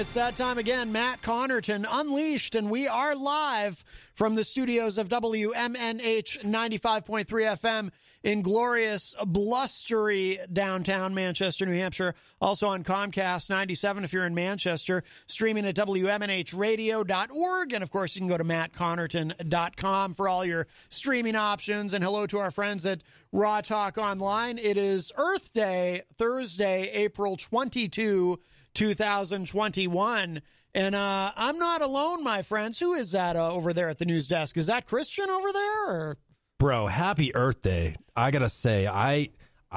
It's that time again. Matt Connarton Unleashed, and we are live from the studios of WMNH 95.3 FM in glorious, blustery downtown Manchester, New Hampshire. Also on Comcast 97 if you're in Manchester. Streaming at WMNHradio.org. And, of course, you can go to mattconnerton.com for all your streaming options. And hello to our friends at Raw Talk Online. It is Earth Day, Thursday, April 22, 2021. And I'm not alone, my friends. Who is that over there at the news desk? Is that Christian over there? Or? Bro, happy Earth Day. I got to say, I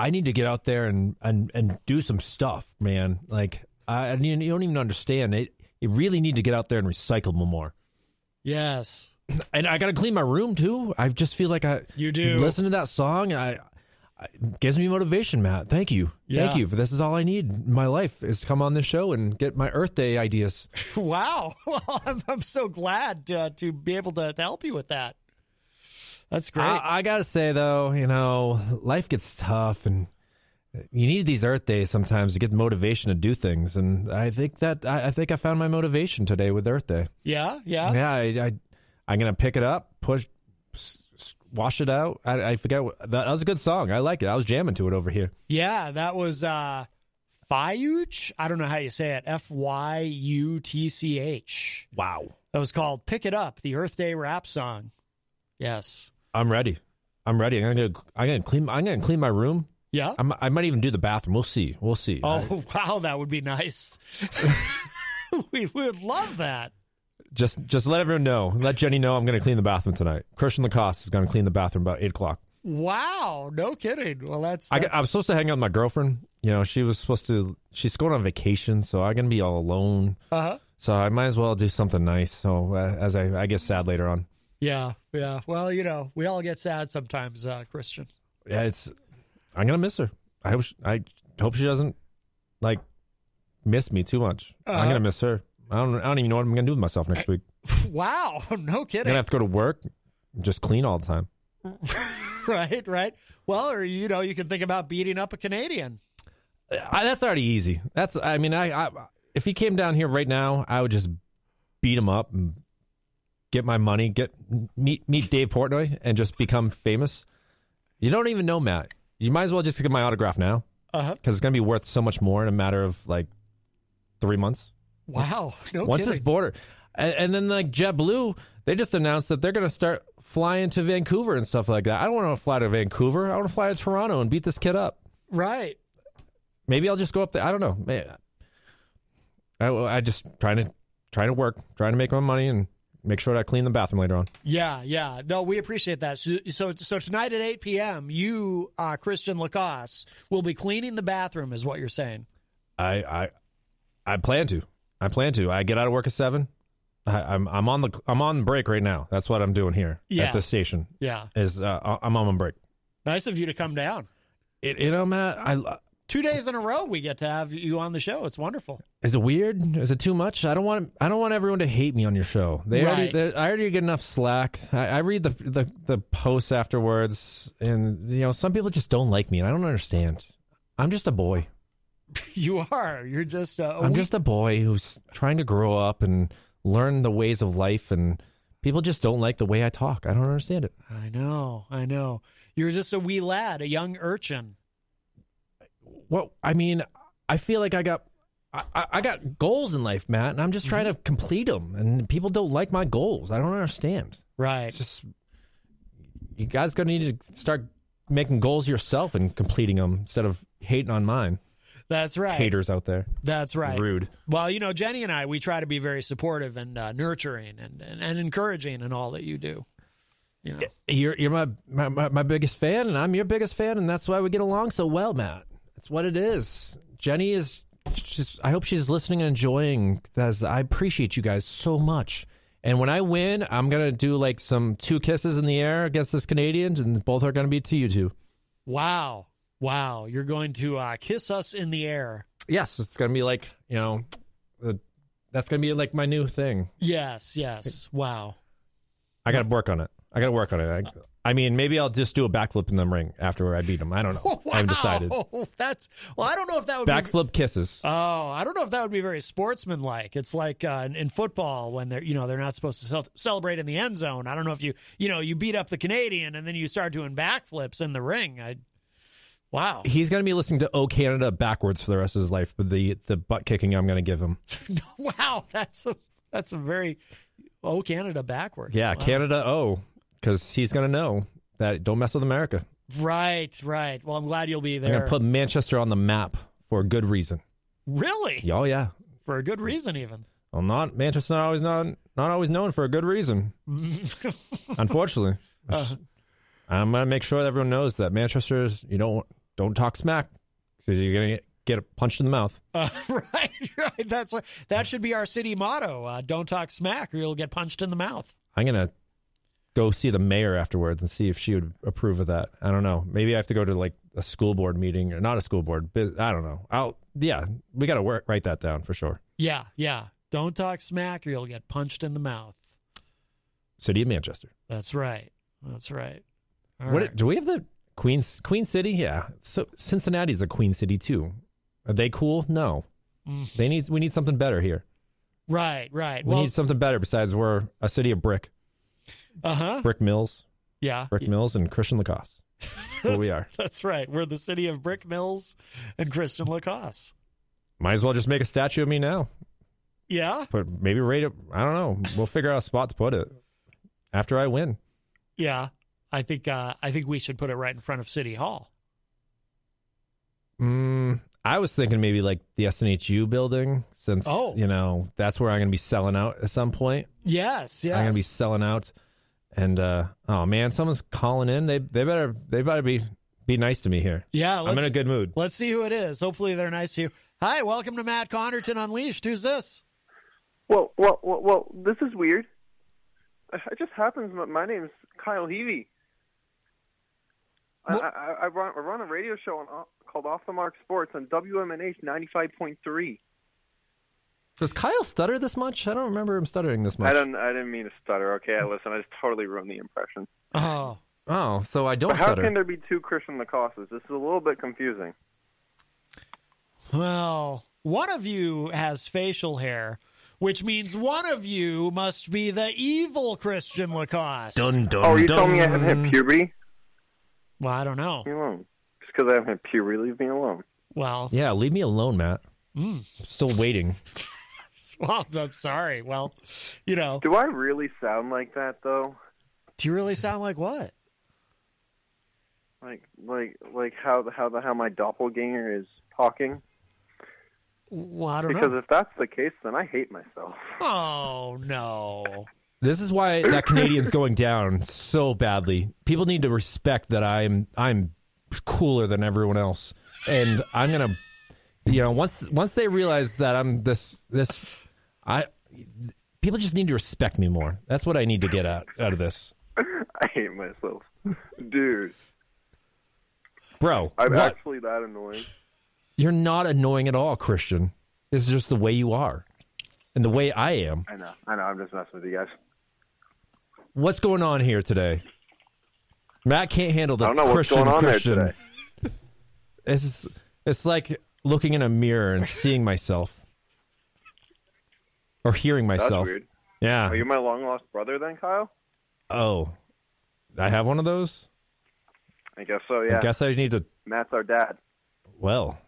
need to get out there and do some stuff, man. Like, you don't even understand. You really need to get out there and recycle more. Yes. And I got to clean my room, too. I just feel like You do. Listen to that song. It gives me motivation, Matt. Thank you. Yeah. Thank you. This is all I need in my life is to come on this show and get my Earth Day ideas. Wow. Well, I'm so glad to be able to help you with that. That's great. I got to say, though, life gets tough, and you need these Earth Days sometimes to get motivation to do things. And I think I found my motivation today with Earth Day. Yeah? Yeah, I'm going to pick it up, wash it out. I forget. That was a good song. I like it. I was jamming to it over here. Yeah, that was Fyutch. I don't know how you say it. Fyutch. Wow. That was called Pick It Up, the Earth Day rap song. Yes. I'm ready. I'm gonna clean my room. Yeah. I might even do the bathroom. We'll see. Oh, wow, that would be nice. We would love that. Just let everyone know. Let Jenny know I'm going to clean the bathroom tonight. Christian Lacoss is going to clean the bathroom about 8 o'clock. Wow, no kidding. Well, that's... I'm supposed to hang out with my girlfriend. She's going on vacation, so I'm going to be all alone. Uh-huh. So I might as well do something nice. So as I get sad later on. Yeah. Well, we all get sad sometimes, Christian. Yeah, I'm going to miss her. I hope she doesn't, miss me too much. I'm going to miss her. I don't even know what I'm going to do with myself next week. Wow, no kidding. I'm going to have to go to work and just clean all the time. Right. Well, or, you can think about beating up a Canadian. That's already easy. If he came down here right now, I would just beat him up and get my money, meet Dave Portnoy and just become famous. You don't even know, Matt. You might as well just get my autograph now. Uh-huh. Because it's going to be worth so much more in a matter of 3 months. Wow. No Once kidding. this border. And then JetBlue, they just announced that they're going to start flying to Vancouver and stuff like that. I don't want to fly to Vancouver. I want to fly to Toronto and beat this kid up. Right. Maybe I'll just go up there. I don't know. I just trying to work, trying to make my money and make sure that I clean the bathroom later on. Yeah. No, we appreciate that. So tonight at 8 p.m., you, Christian Lacoss, will be cleaning the bathroom, is what you're saying. I plan to. I get out of work at 7. I'm on break right now. That's what I'm doing here at this station. Yeah. I'm on break. Nice of you to come down. Matt, 2 days in a row we get to have you on the show. It's wonderful. Is it weird? Is it too much? I don't want everyone to hate me on your show. I already get enough slack. I read the posts afterwards, and some people just don't like me, and I don't understand. I'm just a boy. You are. You're just I'm just a boy who's trying to grow up and learn the ways of life, and people just don't like the way I talk. I don't understand it. I know. You're just a wee lad, a young urchin. Well, I feel like I got goals in life, Matt, and I'm just trying to complete them, and people don't like my goals. I don't understand. Right. It's just, you guys going to need to start making goals yourself and completing them instead of hating on mine. That's right. Haters out there. That's right. Rude. Well, Jenny and I, we try to be very supportive and nurturing and encouraging in all that you do. You're my biggest fan, and I'm your biggest fan, and that's why we get along so well, Matt. That's what it is. Jenny is just, I hope she's listening and enjoying, because I appreciate you guys so much. And when I win, I'm going to do some 2 kisses in the air against this Canadian, and both are going to be to you two. Wow. You're going to kiss us in the air. Yes. It's going to be that's going to be my new thing. Yes. Wow. I got to work on it. I I mean, maybe I'll just do a backflip in the ring after I beat him. I don't know. Wow. I haven't decided. I don't know if that would backflip kisses. Oh, I don't know if that would be very sportsmanlike. It's like in football when they're not supposed to celebrate in the end zone. I don't know if you beat up the Canadian and then you start doing backflips in the ring. Wow. He's going to be listening to "Oh Canada" backwards for the rest of his life with the butt kicking I'm going to give him. Wow, that's a very "Oh Canada" backward. Yeah, wow. Canada, because he's going to know that don't mess with America. Right. Well, I'm glad you'll be there. I'm going to put Manchester on the map for a good reason. Really? Oh, yeah. For a good reason, even. Well, Manchester's not always known for a good reason. Unfortunately. I'm going to make sure that everyone knows that Manchester's, don't talk smack because you're going to get punched in the mouth. Right. That should be our city motto. Don't talk smack or you'll get punched in the mouth. I'm going to go see the mayor afterwards and see if she would approve of that. I don't know. Maybe I have to go to like a school board meeting or not a school board. I don't know. We got to write that down for sure. Yeah. Don't talk smack or you'll get punched in the mouth. City of Manchester. That's right. All what right. do we have the Queen City? Yeah. So Cincinnati's a Queen City too. Are they cool? No. We need something better here. Right. We need something better besides we're a city of brick. Brick mills. Yeah. Brick mills and Christian Lacoss. That's what we are. That's right. We're the city of brick mills and Christian Lacoss. Might as well just make a statue of me now. Yeah. But maybe rate it. I don't know. We'll figure out a spot to put it after I win. Yeah. I think we should put it right in front of City Hall. I was thinking maybe like the SNHU building since, that's where I'm going to be selling out at some point. Yes. I'm going to be selling out. And, oh man, someone's calling in. They better be nice to me here. Yeah. I'm in a good mood. Let's see who it is. Hopefully they're nice to you. Hi, welcome to Matt Connarton Unleashed. Who's this? Well, this is weird. It just happens. My name's Kyle Heavey. I run a radio show called Off the Mark Sports on WMNH 95.3. Does Kyle stutter this much? I don't remember him stuttering this much. I didn't mean to stutter. Okay, listen, I just totally ruined the impression. Oh, so I don't but how stutter. can there be two Christian Lacosses? This is a little bit confusing. Well, one of you has facial hair, which means one of you must be the evil Christian Lacoste. Dun, dun, you dun. told me I haven't hit puberty? Well, I don't know. Leave me alone. Just because I haven't hit puberty, leave me alone. Well, yeah, leave me alone, Matt. Still waiting. Well, I'm sorry. Well, Do I really sound like that, though? Do you really sound like what? Like how my doppelganger is talking? Well, I don't know. Because if that's the case, then I hate myself. Oh, no. This is why that Canadian's going down so badly. People need to respect that I'm cooler than everyone else. And I'm going to, once they realize that I'm people just need to respect me more. That's what I need to get out of this. I hate myself. Dude. Bro. I'm actually that annoying. You're not annoying at all, Christian. It's just the way you are. And the way I am. I know. I'm just messing with you guys. What's going on here today? Matt can't handle the I don't know Christian what's going on Christian. there today. It's like looking in a mirror and seeing myself. Or hearing myself. That's weird. Yeah. Are you my long-lost brother then, Kyle? Oh. I have one of those? I guess so, yeah. I guess I need to... Matt's our dad. Well.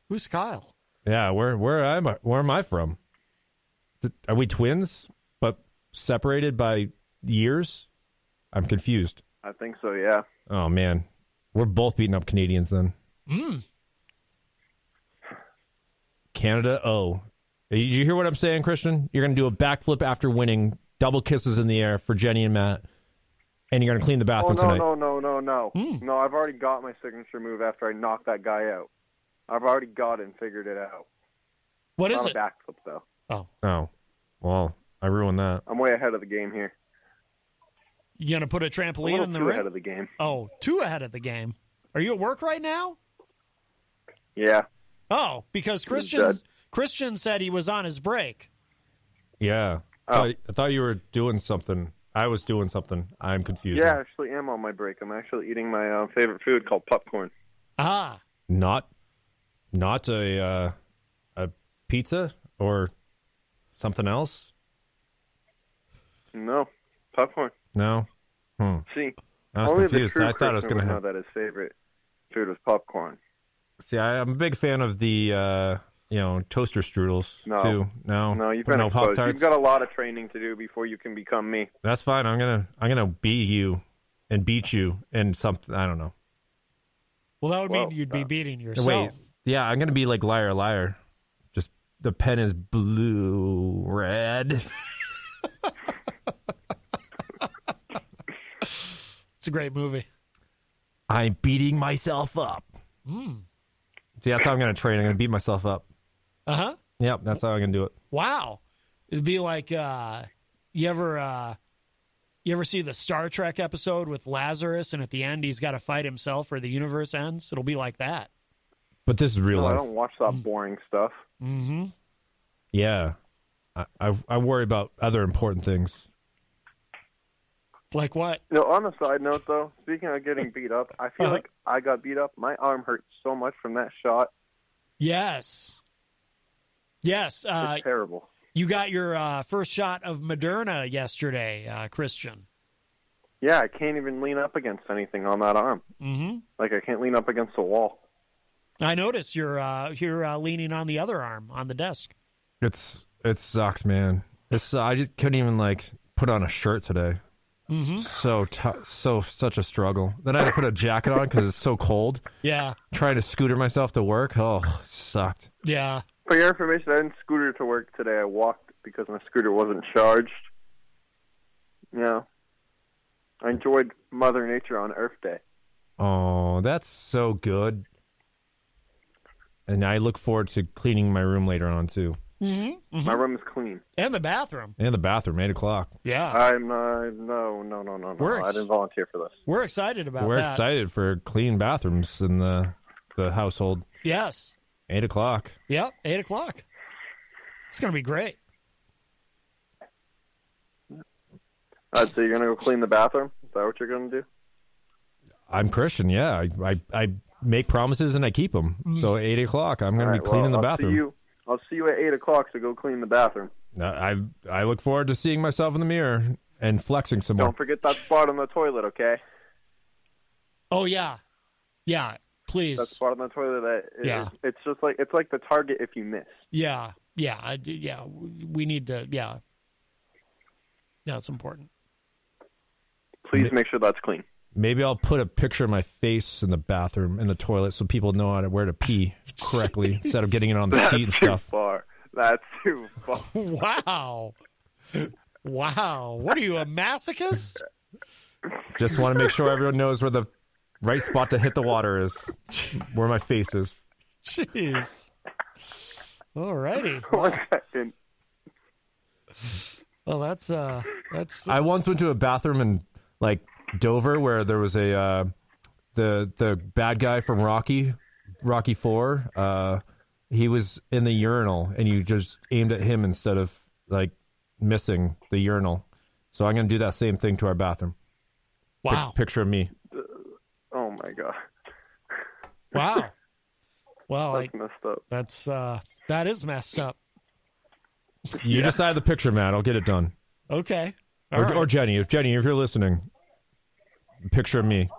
Who's Kyle? Yeah, where am I from? Are we twins, but separated by years? I'm confused. I think so, yeah. Oh, man. We're both beating up Canadians then. Canada, Did you hear what I'm saying, Christian? You're going to do a backflip after winning, double kisses in the air for Jenny and Matt, and you're going to clean the bathroom tonight. No. No, I've already got my signature move after I knocked that guy out. I've already got it and figured it out. What is Not it? a backflip, though. Oh. Well, I ruined that. I'm way ahead of the game here. You going to put a trampoline in the ring? ahead of the game. Oh, 2 ahead of the game. Are you at work right now? Yeah. Oh, because Christian said he was on his break. Yeah. Oh. I thought you were doing something. I was doing something. I'm confused. Yeah, I now. actually am on my break. I'm actually eating my favorite food called popcorn. Ah. Not a pizza or something else? No, popcorn. No. See, I was only confused. the true I thought I was going to know have. that his favorite food was popcorn. See, I'm a big fan of the toaster strudels too. No, you've been exposed. Pop-Tarts. You've got a lot of training to do before you can become me. That's fine. I'm gonna beat you and beat you in something. I don't know. Well, that would mean you'd be beating yourself. Wait, yeah, I'm gonna be like liar, liar. Just the pen is blue, red. It's a great movie. I'm beating myself up. See, that's how I'm gonna train. I'm gonna beat myself up. Uh-huh. Yep, that's how I'm gonna do it. Wow. It'd be like you ever see the Star Trek episode with Lazarus, and at the end he's got to fight himself or the universe ends? It'll be like that. But this is real I life. don't watch that boring stuff. Mm-hmm. Yeah, I worry about other important things. Like what? On a side note, though, speaking of getting beat up, I feel like I got beat up. My arm hurt so much from that shot. Yes. It's terrible. You got your first shot of Moderna yesterday, Christian. Yeah, I can't even lean up against anything on that arm. Mm-hmm. Like, I can't lean up against the wall. I noticed you're leaning on the other arm on the desk. It sucks, man. I just couldn't even put on a shirt today. Mm-hmm. Such a struggle. Then I had to put a jacket on because it's so cold. Yeah. Trying to scooter myself to work. Oh, sucked. Yeah. For your information, I didn't scooter to work today. I walked because my scooter wasn't charged. Yeah. I enjoyed Mother Nature on Earth Day. Oh, that's so good. And I look forward to cleaning my room later on, too. Mm-hmm. Mm-hmm. My room is clean. And the bathroom. And the bathroom, 8 o'clock. Yeah. I'm not. No. I didn't volunteer for this. We're excited about that. We're excited for clean bathrooms in the household. Yes. 8 o'clock. Yep, 8 o'clock. It's going to be great. So you're going to go clean the bathroom? Is that what you're going to do? I'm Christian, yeah. I make promises and I keep them. So 8 o'clock, I'm going to be cleaning the bathroom. I'll see you at 8 o'clock, so go clean the bathroom. I look forward to seeing myself in the mirror and flexing some more. Don't forget that spot on the toilet, okay? Oh, yeah. Yeah, please. That spot on the toilet, it's just like, it's like the target if you miss. Yeah. We need to, yeah. Yeah, it's important. Please make sure that's clean. Maybe I'll put a picture of my face in the bathroom, in the toilet, so people know where to pee correctly instead of getting it on the seat and stuff. That's too far. Wow. What are you, a masochist? Just want to make sure everyone knows where the right spot to hit the water is, where my face is. Jeez. All righty. 1 second. Well, that's. I once went to a bathroom in Dover where there was the bad guy from Rocky IV. He was in the urinal, and you just aimed at him instead of missing the urinal. So I'm going to do that same thing to our bathroom. Wow. Picture of me. Oh my god. Wow. Well, that's messed up. That is messed up. You decide the picture, Matt. I'll get it done. Okay. Or Jenny, if you're listening, picture of me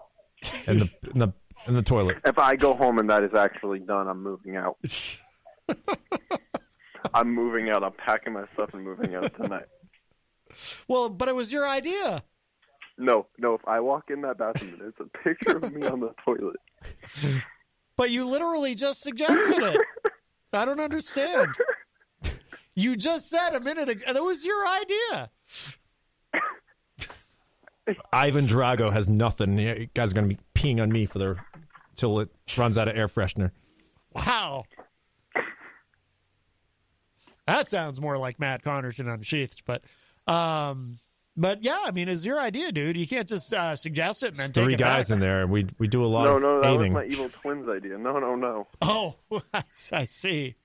in the toilet. If I go home and that is actually done, I'm moving out. I'm moving out. I'm packing my stuff and moving out tonight. Well, but it was your idea. No. If I walk in that bathroom, there's a picture of me on the toilet. But you literally just suggested it. I don't understand. You just said a minute ago that was your idea. Ivan Drago has nothing. You guys are going to be peeing on me till it runs out of air freshener. Wow. That sounds more like Matt Connarton Unsheathed, but yeah, I mean, it's your idea, dude. You can't just suggest it and then take it three guys back. In there. We do a lot of that aiming. was my evil twins idea. No. Oh, I see.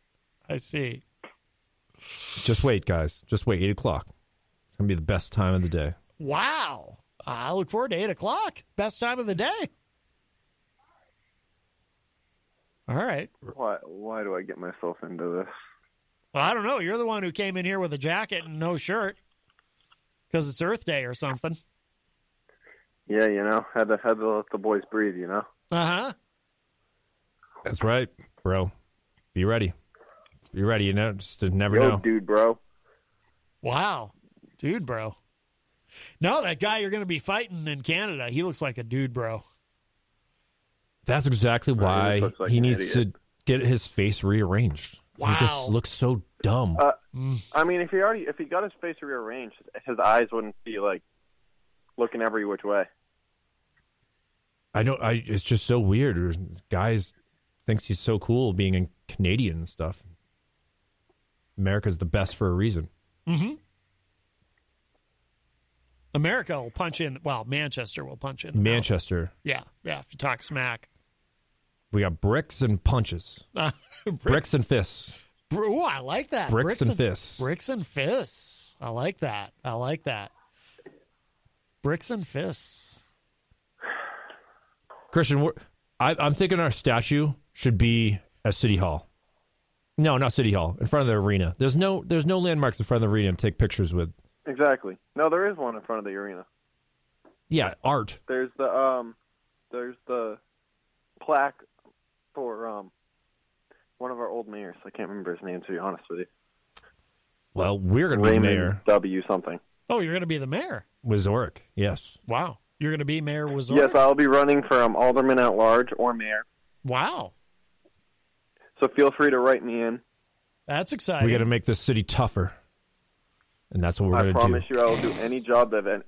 Just wait, guys. Just wait. 8 o'clock. It's going to be the best time of the day. Wow. I look forward to 8 o'clock. Best time of the day. All right. Why do I get myself into this? Well, I don't know. You're the one who came in here with a jacket and no shirt because it's Earth Day or something. Yeah, had to let the boys breathe, Uh-huh. That's right, bro. Be ready. Be ready, just to never Yo, know. dude, bro. Wow. Dude, bro. No, that guy you're going to be fighting in Canada, he looks like a dude, bro. That's exactly why like he an needs idiot. to get his face rearranged. Wow. He just looks so dumb. I mean, if he got his face rearranged, his eyes wouldn't be like looking every which way. It's just so weird. Guys thinks he's so cool being in Canadian and stuff. America's the best for a reason. Mm-hmm. America will punch in. Well, Manchester will punch in. Manchester. Yeah. If you talk smack. We got bricks and punches. Bricks and fists. Ooh, I like that. Bricks and fists. Bricks and fists. I like that. Bricks and fists. Christian, I'm thinking our statue should be at City Hall. No, not City Hall. In front of the arena. There's no landmarks in front of the arena to take pictures with. Exactly. No, there is one in front of the arena. Yeah, art. There's the plaque for one of our old mayors. I can't remember his name, to be honest with you. Well, we're going to be Raymond mayor. W. something. Oh, you're going to be the mayor. Wazoric, yes. Wow. You're going to be Mayor Wazoric? Yes, I'll be running for alderman at large or mayor. Wow. So feel free to write me in. That's exciting. We got to make this city tougher. And that's what we're going to do. I promise you I will do any job the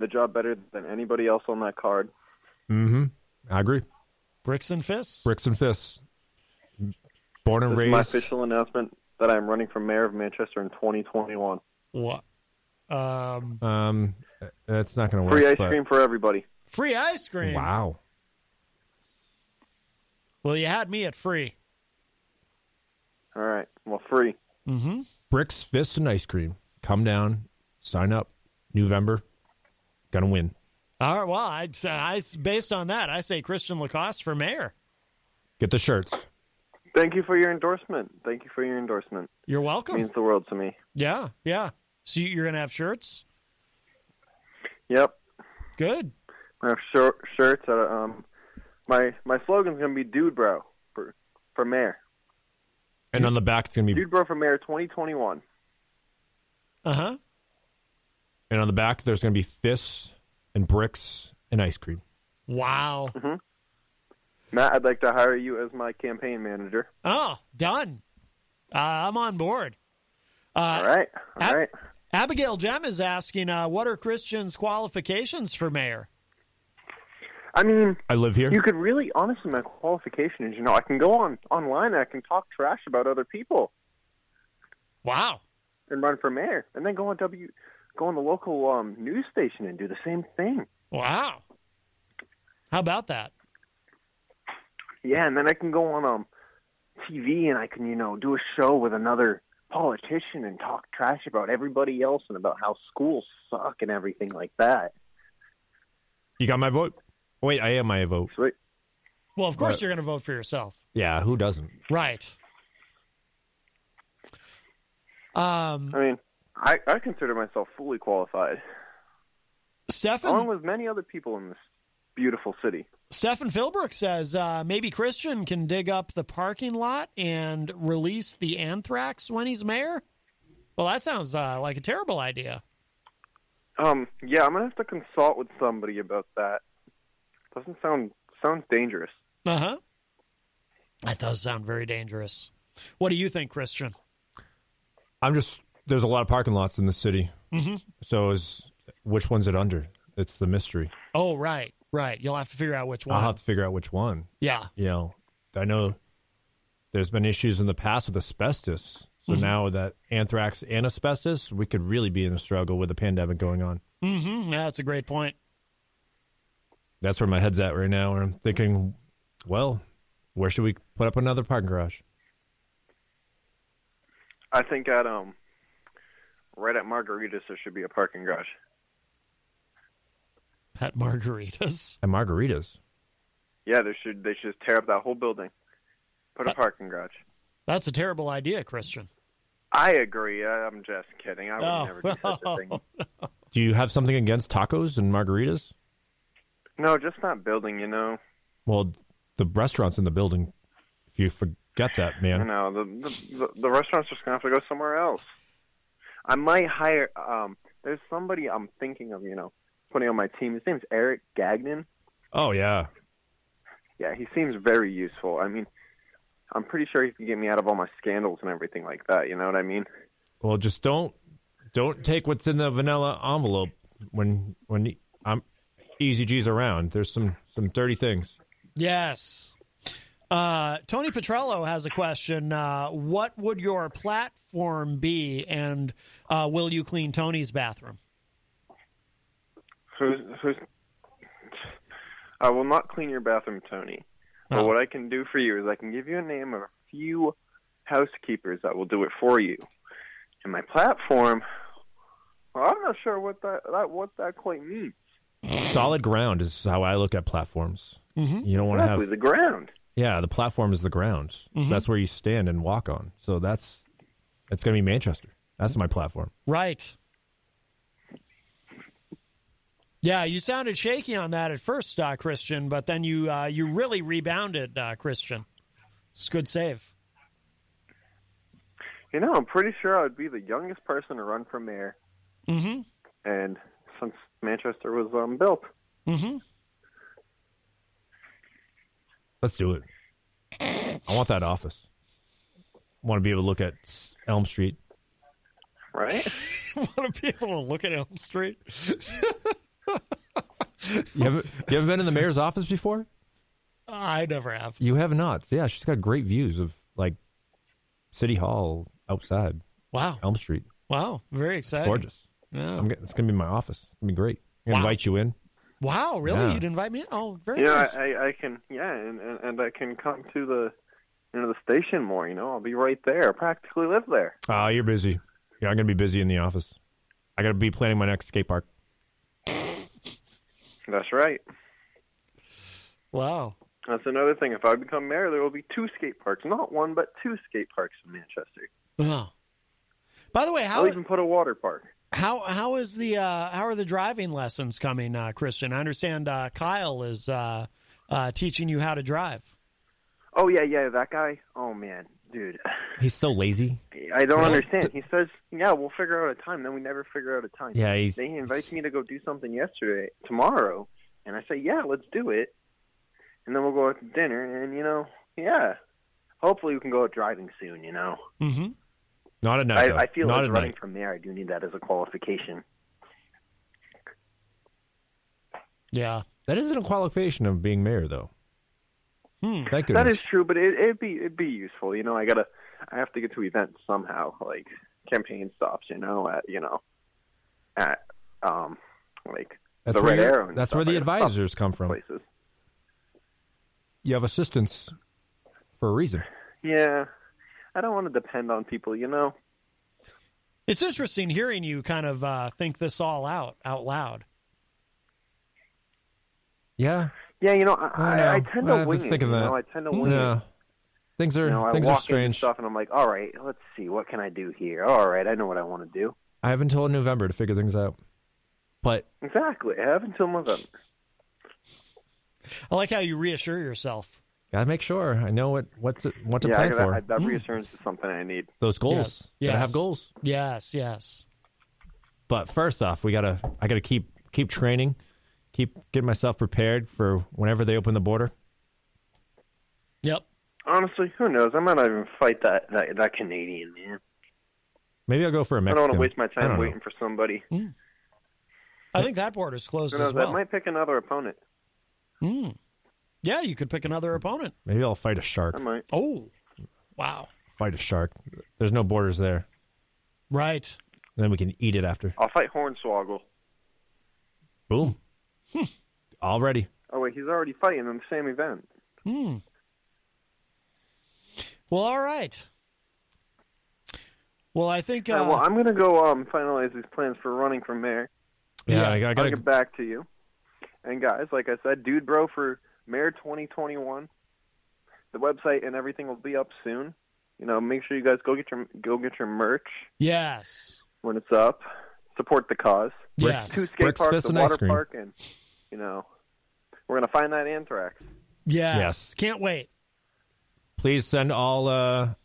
job better than anybody else on that card. Mm-hmm. I agree. Bricks and fists? Bricks and fists. Born and This raised. is my official announcement that I'm running for mayor of Manchester in 2021. What? That's not going to work. Free ice cream for everybody. Free ice cream? Wow. Well, you had me at free. All right. Well, free. Mm-hmm. Bricks, fists, and ice cream. Come down. Sign up. November. Gonna win. All right. Well, I based on that, I say Christian Lacoss for mayor. Get the shirts. Thank you for your endorsement. You're welcome. It means the world to me. Yeah. So you're going to have shirts? Yep. Good. I have shirts. My slogan's going to be Dude Bro for mayor. And on the back, it's going to be... Dude Bro for mayor 2021. Uh-huh. And on the back, there's going to be fists and bricks and ice cream. Wow. Mm-hmm. Matt, I'd like to hire you as my campaign manager. Oh, done. I'm on board. All right. Abigail Jem is asking, what are Christian's qualifications for mayor? I mean, I live here. You could really, honestly, my qualification is, I can go online and I can talk trash about other people. Wow. And run for mayor. And then go on the local news station and do the same thing. Wow. How about that? Yeah, and then I can go on TV and I can, do a show with another politician and talk trash about everybody else and about how schools suck and everything like that. You got my vote? Wait, I am my vote. Sweet. Well, of course you're going to vote for yourself. Yeah, who doesn't? Right. I mean, I consider myself fully qualified. Along with many other people in this beautiful city. Stefan Philbrook says maybe Christian can dig up the parking lot and release the anthrax when he's mayor. Well, that sounds like a terrible idea. Yeah, I'm gonna have to consult with somebody about that. Doesn't sounds dangerous. Uh-huh. That does sound very dangerous. What do you think, Christian? There's a lot of parking lots in the city. Mm-hmm. So which one's it under? It's the mystery. Oh, right. You'll have to figure out which one. I'll have to figure out which one. Yeah. I know there's been issues in the past with asbestos. So now that anthrax and asbestos, we could really be in a struggle with a pandemic going on. Mm-hmm. Yeah, that's a great point. That's where my head's at right now. Where I'm thinking, well, where should we put up another parking garage? I think right at Margaritas there should be a parking garage. At Margaritas. At Margaritas. Yeah, they should just tear up that whole building. Put a parking garage. That's a terrible idea, Christian. I agree. I'm just kidding. I would never do such a thing. Do you have something against tacos and margaritas? No, just not building, you know. Well, the restaurant's in the building. If you forget that, man. I know. The restaurant's just going to have to go somewhere else. I might hire... there's somebody I'm thinking of, you know, putting on my team. His name's Eric Gagnon. Oh, yeah. Yeah, he seems very useful. I mean, I'm pretty sure he can get me out of all my scandals and everything like that. You know what I mean? Well, just don't take what's in the vanilla envelope when Eazy-G's around. There's some dirty things. Yes. Tony Petrello has a question. What would your platform be, and will you clean Tony's bathroom? Who's? I will not clean your bathroom, Tony. Oh. But what I can do for you is I can give you a name of a few housekeepers that will do it for you. And my platform, well, I'm not sure what that quite means. Solid ground is how I look at platforms. Mm-hmm. You don't want to have the ground. Yeah, the platform is the ground. Mm-hmm. That's where you stand and walk on. So it's going to be Manchester. That's my platform. Right. Yeah, you sounded shaky on that at first, Christian, but then you really rebounded, Christian. It's a good save. You know, I'm pretty sure I would be the youngest person to run for mayor. Mm-hmm. And since Manchester was built. Mm-hmm. Let's do it. I want that office. I want to be able to look at Elm Street. Right? Want to be able to look at Elm Street? You haven't been in the mayor's office before? I never have. You have not. Yeah, she's got great views of like City Hall outside. Wow. Elm Street. Wow. Very exciting. It's gorgeous. Yeah. It's going to be my office. It's going to be great. I'm going to invite you in. Wow, really? Yeah. You'd invite me in? Oh, very Yeah, nice. I can. Yeah, and I can come to the station more. You know, I'll be right there. I practically live there. You're busy. Yeah, I'm going to be busy in the office. I got to be planning my next skate park. That's right. Wow. That's another thing. If I become mayor, there will be 2 skate parks. Not 1, but 2 skate parks in Manchester. Oh. By the way, I'll even put a water park. How are the driving lessons coming, Christian? I understand Kyle is teaching you how to drive. Oh yeah, that guy. Oh man, dude. He's so lazy. I don't understand. He says, "Yeah, we'll figure out a time." Then we never figure out a time. Yeah, he invites me to go do something tomorrow, and I say, "Yeah, let's do it." And then we'll go out to dinner, and yeah. Hopefully, we can go out driving soon. Mm-hmm. Not at night. I feel not like running night. from there. I do need that as a qualification. Yeah, that isn't a qualification of being mayor, though. Thank goodness. That is true, but it'd be useful. I have to get to events somehow, like campaign stops. At like that's the where Red Arrow. And that's stuff. where the I advisors come from. Places. You have assistants for a reason. Yeah, I don't want to depend on people. It's interesting hearing you kind of think this all out loud. Yeah. Yeah, I tend to wing it. I tend to wing it. Things are I things walk are strange. into stuff and I'm like, all right, let's see, what can I do here? All right, I know what I want to do. I have until November to figure things out. But exactly, I have until November. I like how you reassure yourself. Gotta make sure I know what to plan for. That reassurance is something I need. Those goals. Yes. Gotta have goals. Yes. But first off, I gotta keep training, keep getting myself prepared for whenever they open the border. Yep. Honestly, who knows? I might not even fight that Canadian man. Maybe I'll go for a Mexican. I don't want to waste my time waiting for somebody. I think that border's closed as well. I might pick another opponent. Yeah, you could pick another opponent. Maybe I'll fight a shark. I might. Oh, wow. Fight a shark. There's no borders there. Right. And then we can eat it after. I'll fight Hornswoggle. Boom. Already. Oh, wait, he's already fighting in the same event. Well, all right. Well, I think... I'm going to go finalize these plans for running for mayor. Yeah, I'll get back to you. And guys, like I said, Dude Bro for Mayor 2021. The website and everything will be up soon. You know, make sure you guys go get your merch. Yes. When it's up, support the cause. Yes. 2 skate Bricks, parks, fists, a and ice water cream. park, and you know, we're gonna find that anthrax. Yes. Can't wait. Please send all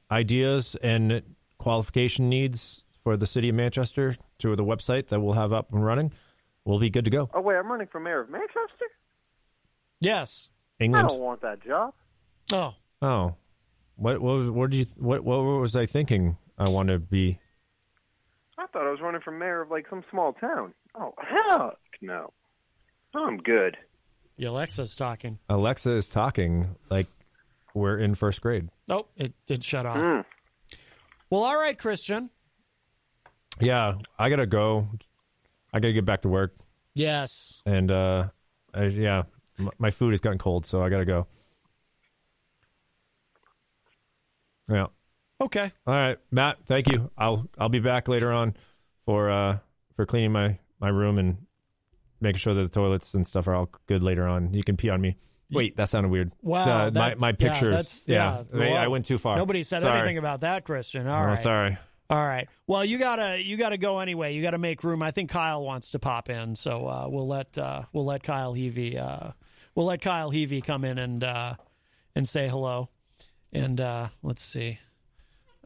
ideas and qualification needs for the city of Manchester to the website that we'll have up and running. We'll be good to go. Oh wait, I'm running for mayor of Manchester. Yes. England. I don't want that job. Oh. Oh, what was I thinking? I want to be. I thought I was running for mayor of like some small town. Oh hell no, I'm good. Alexa's talking. Alexa is talking like we're in first grade. Oh, it did shut off. Well, all right, Christian. Yeah, I gotta go. I gotta get back to work. Yes. And my food has gotten cold, so I gotta go. Yeah. Okay. All right, Matt. Thank you. I'll be back later on for cleaning my room and making sure that the toilets and stuff are all good later on. You can pee on me. Wait, that sounded weird. Wow. My pictures. Well, I went too far. Nobody said Sorry. anything about that, Christian. All right. Sorry. All right. Well, you gotta go anyway. You gotta make room. I think Kyle wants to pop in, so we'll let Kyle Heavey come in and say hello. And let's see.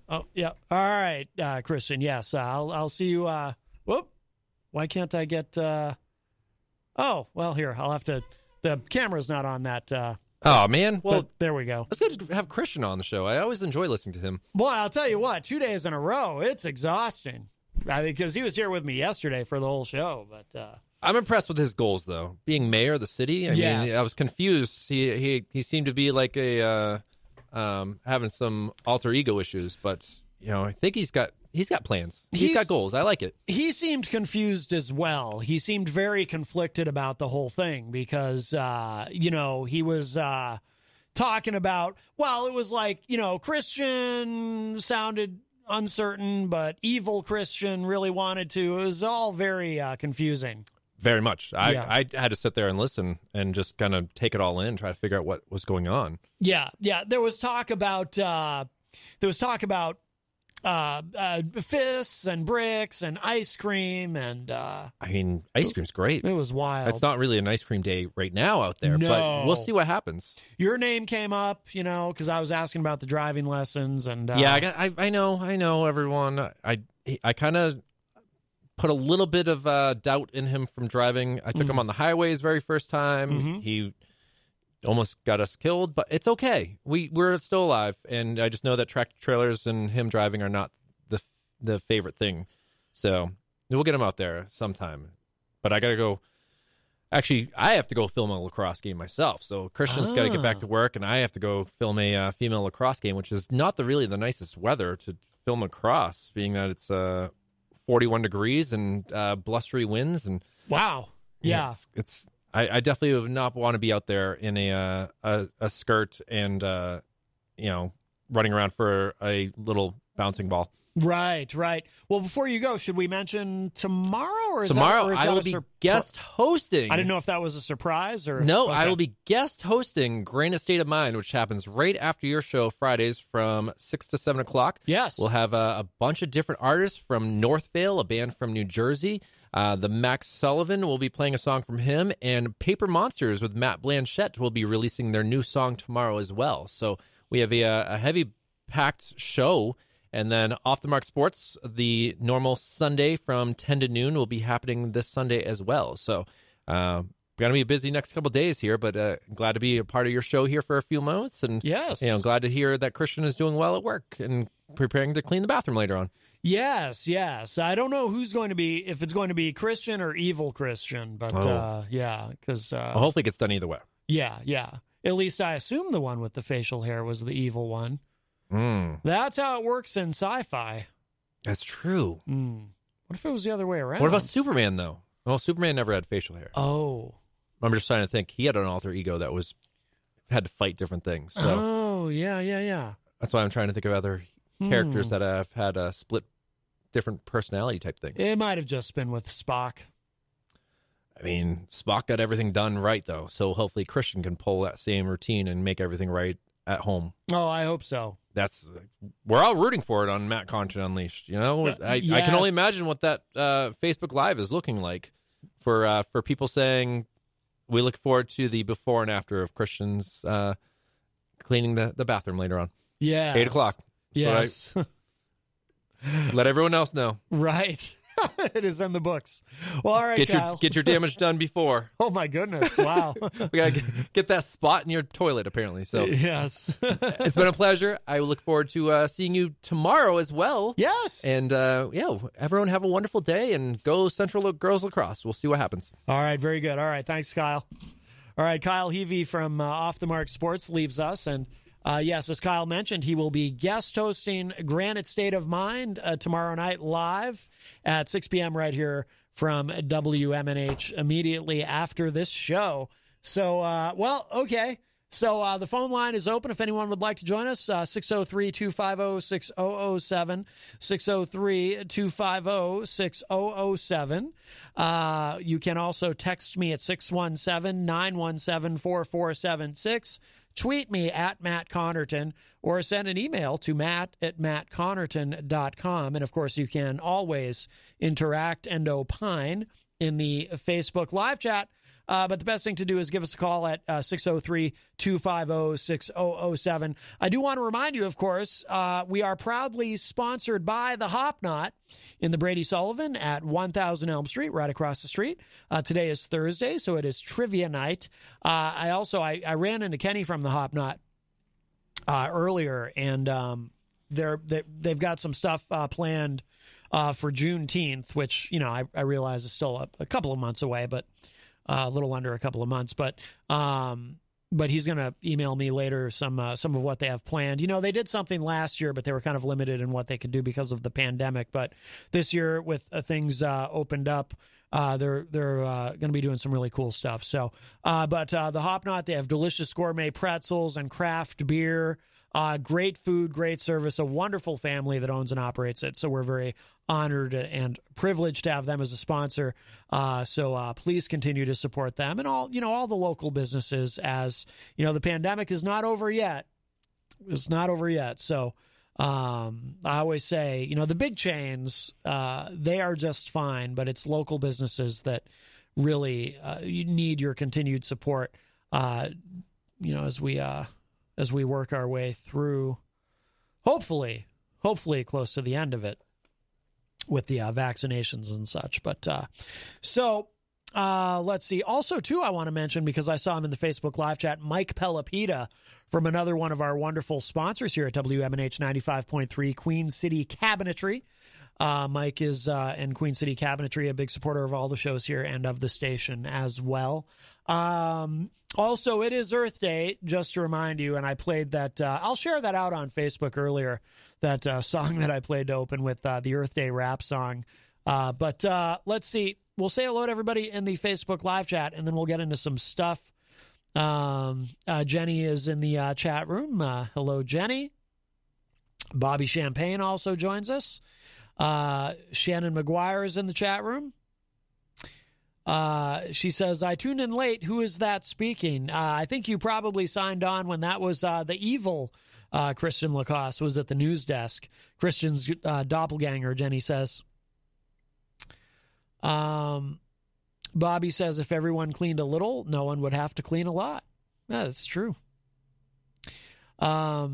Oh yeah. All right, Christian. Yes, I'll see you. Whoop. Why can't I get? Oh well, here I'll have to. The camera's not on that. Oh man. Well, there we go. It's good to have Christian on the show. I always enjoy listening to him. Boy, I'll tell you what. 2 days in a row, it's exhausting. Because he was here with me yesterday for the whole show, but. I'm impressed with his goals, though. Being mayor of the city. I mean, I was confused. He seemed to be like having some alter ego issues, but I think he's got plans. He's got goals. I like it. He seemed confused as well. He seemed very conflicted about the whole thing because he was talking about, well, it was like, Christian sounded uncertain, but evil Christian really wanted to. It was all very confusing. Very much. I had to sit there and listen and just kind of take it all in, try to figure out what was going on. Yeah. There was talk about fists and bricks and ice cream and. Ice cream's great. It was wild. It's not really an ice cream day right now out there, but we'll see what happens. Your name came up, because I was asking about the driving lessons and. I know everyone. I kind of put a little bit of doubt in him from driving. I took him on the highway his very first time. Mm-hmm. He almost got us killed, but it's okay. We're still alive, and I just know that tractor trailers and him driving are not the favorite thing. So we'll get him out there sometime. But I got to go. Actually, I have to go film a lacrosse game myself. So Christian's got to get back to work, and I have to go film a female lacrosse game, which is not really the nicest weather to film lacrosse, being that it's 41 degrees and blustery winds. And wow. Yeah. I definitely would not want to be out there in a skirt and running around for a little bouncing ball. Right. Well, before you go, should we mention tomorrow or tomorrow? Is I will be guest hosting. I didn't know if that was a surprise or no. Okay. I will be guest hosting Grain of State of Mind, which happens right after your show Fridays from 6 to 7 o'clock. Yes, we'll have a bunch of different artists from Northvale, a band from New Jersey. The Max Sullivan will be playing a song from him, and Paper Monsters with Matt Blanchett will be releasing their new song tomorrow as well. So we have a heavy packed show. And then Off the Mark Sports, the normal Sunday from 10 to noon will be happening this Sunday as well. So going to be a busy next couple of days here, but glad to be a part of your show here for a few moments. And yes, glad to hear that Christian is doing well at work and preparing to clean the bathroom later on. Yes. I don't know if it's going to be Christian or evil Christian, but because hopefully it gets done either way. Yeah. At least I assume the one with the facial hair was the evil one. That's how it works in sci-fi. That's true. What if it was the other way around? What about Superman, though? Well, Superman never had facial hair. Oh. I'm just trying to think. He had an alter ego that had to fight different things. So. Oh, yeah. That's why I'm trying to think of other characters that have had a split different personality type thing. It might have just been with Spock. I mean, Spock got everything done right, though. So hopefully Christian can pull that same routine and make everything right at home. Oh, I hope so. We're all rooting for it on Matt Connarton Unleashed. You know, I can only imagine what that Facebook Live is looking like for people saying we look forward to the before and after of Christian's cleaning the bathroom later on. Yeah, 8:00. Yes, let everyone else know. Right. It is in the books. Well, all right, Kyle. Get your damage done before. Oh my goodness! Wow, we gotta get that spot in your toilet apparently. So yes, it's been a pleasure. I look forward to seeing you tomorrow as well. Yes, and everyone have a wonderful day and go Central Girls Lacrosse. We'll see what happens. All right, very good. All right, thanks, Kyle. All right, Kyle Heavey from Off the Mark Sports leaves us, and yes, as Kyle mentioned, he will be guest hosting Granite State of Mind tomorrow night live at 6 p.m. right here from WMNH immediately after this show. So, okay. So the phone line is open if anyone would like to join us, 603-250-6007, 603-250-6007. You can also text me at 617-917-4476. Tweet me at Matt Connarton or send an email to matt@mattconnerton.com. And, of course, you can always interact and opine in the Facebook live chat. But the best thing to do is give us a call at 603-250-6007. I do want to remind you, of course, we are proudly sponsored by the Hop Knot in the Brady Sullivan at 1000 Elm Street, right across the street. Today is Thursday, so it is trivia night. I ran into Kenny from the Hop Knot earlier, and they've got some stuff planned for Juneteenth, which, you know, I realize is still a couple of months away, but a little under a couple of months. But he's going to email me later some of what they have planned. You know, they did something last year, but they were kind of limited in what they could do because of the pandemic. But this year, with things opened up, they're going to be doing some really cool stuff. So, but the Hop Knot, they have delicious gourmet pretzels and craft beer. Great food, great service, a wonderful family that owns and operates it. So we're very honored and privileged to have them as a sponsor. So please continue to support them and all the local businesses, as you know, the pandemic is not over yet. It's not over yet. So I always say, you know, the big chains, they are just fine, but it's local businesses that really you need your continued support, you know, as we work our way through, hopefully close to the end of it with the vaccinations and such. But let's see. Also, too, I want to mention, because I saw him in the Facebook live chat, Mike Pelopita from another one of our wonderful sponsors here at WMNH 95.3, Queen City Cabinetry. Mike is in Queen City Cabinetry, a big supporter of all the shows here and of the station as well. Also, it is Earth Day, just to remind you, and I played that. I'll share that out on Facebook earlier, that song that I played to open with the Earth Day rap song. But let's see. We'll say hello to everybody in the Facebook live chat, and then we'll get into some stuff. Jenny is in the chat room. Hello, Jenny. Bobby Champagne also joins us. Shannon McGuire is in the chat room. She says, I tuned in late. Who is that speaking? I think you probably signed on when that was the evil Christian Lacoss was at the news desk. Christian's doppelganger, Jenny says. Bobby says, if everyone cleaned a little, no one would have to clean a lot. Yeah, that's true. I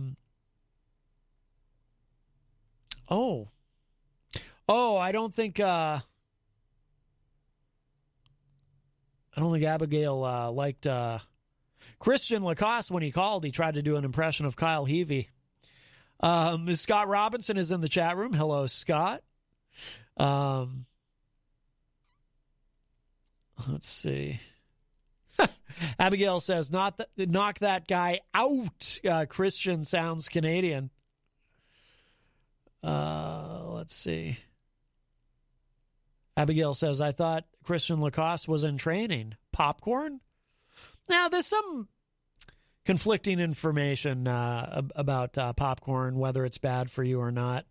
don't think Abigail liked Christian Lacoste when he called. He tried to do an impression of Kyle Heavey. Scott Robinson is in the chat room. Hello, Scott. Let's see. Abigail says, knock that guy out. Christian sounds Canadian. Let's see. Abigail says, I thought Christian Lacoste was in training. Popcorn? Now, there's some conflicting information about popcorn, whether it's bad for you or not.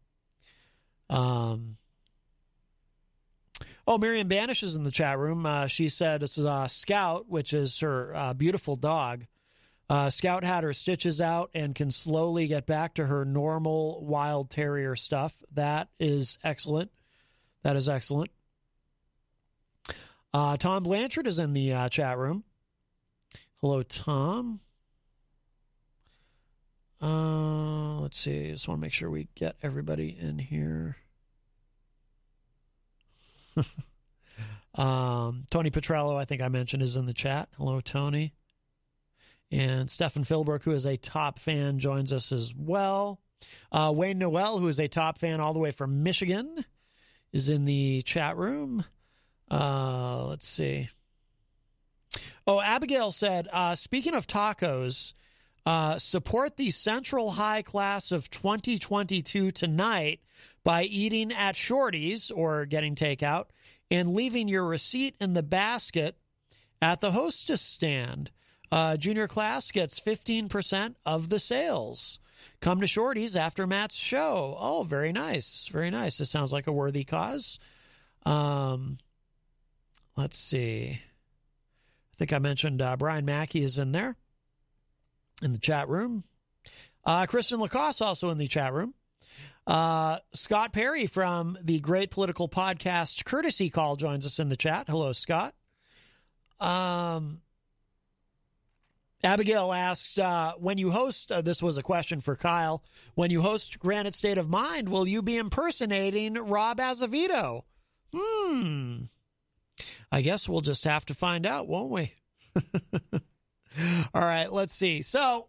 Oh, Miriam Banish is in the chat room. She said it's Scout, which is her beautiful dog. Scout had her stitches out and can slowly get back to her normal wild terrier stuff. That is excellent. That is excellent. Tom Blanchard is in the chat room. Hello, Tom. Let's see. Just want to make sure we get everybody in here. Tony Petrello, I think I mentioned, is in the chat. Hello, Tony. And Stefan Philbrook, who is a top fan, joins us as well. Wayne Noel, who is a top fan all the way from Michigan, is in the chat room. Let's see. Oh, Abigail said, speaking of tacos, support the Central High class of 2022 tonight by eating at Shorty's or getting takeout and leaving your receipt in the basket at the hostess stand. Junior class gets 15% of the sales. Come to Shorty's after Matt's show. Oh, very nice. Very nice. It sounds like a worthy cause. Let's see. I think I mentioned Brian Mackey is in there in the chat room. Kristen Lacoss also in the chat room. Scott Perry from the great political podcast Courtesy Call joins us in the chat. Hello, Scott. Abigail asked, when you host, this was a question for Kyle, when you host Granite State of Mind, will you be impersonating Rob Azevedo? I guess we'll just have to find out, won't we? All right, let's see. So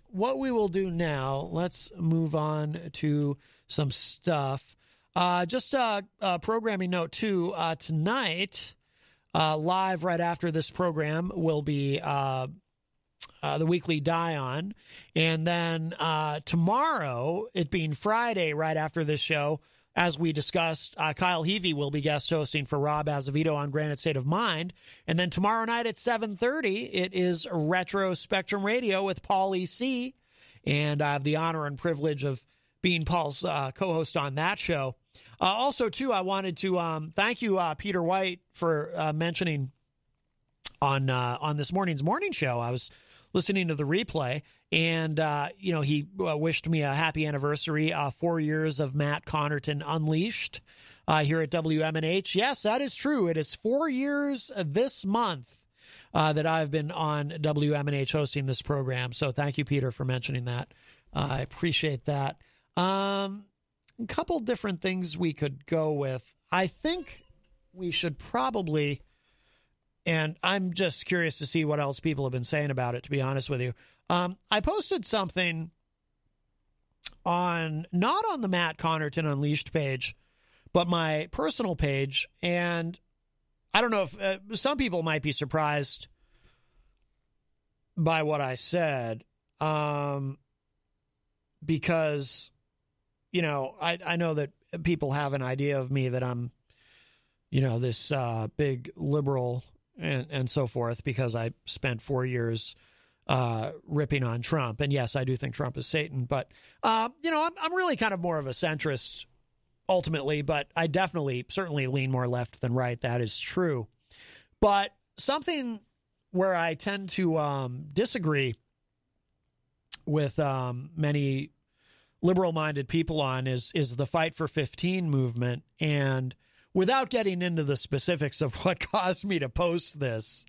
what we will do now, let's move on to some stuff. Just a programming note, too. Tonight, live right after this program will be the weekly Dion. And then tomorrow, it being Friday right after this show, as we discussed, Kyle Heavey will be guest hosting for Rob Azevedo on Granite State of Mind. And then tomorrow night at 7:30, it is Retro Spectrum Radio with Paul E.C. And I have the honor and privilege of being Paul's co-host on that show. Also, too, I wanted to thank you, Peter White, for mentioning on this morning's morning show. I was listening to the replay, and, he wished me a happy anniversary, 4 years of Matt Connarton Unleashed here at WMNH. Yes, that is true. It is 4 years this month that I've been on WMNH hosting this program. So thank you, Peter, for mentioning that. I appreciate that. A couple different things we could go with. I think we should probably... And I'm just curious to see what else people have been saying about it, to be honest with you. I posted something not on the Matt Connarton Unleashed page, but my personal page. And I don't know if some people might be surprised by what I said, because, I know that people have an idea of me that I'm, this big liberal and so forth, because I spent 4 years ripping on Trump. And yes, I do think Trump is Satan, but, I'm really kind of more of a centrist ultimately, but I certainly lean more left than right. That is true. But something where I tend to disagree with many liberal-minded people on is the Fight for 15 movement. And without getting into the specifics of what caused me to post this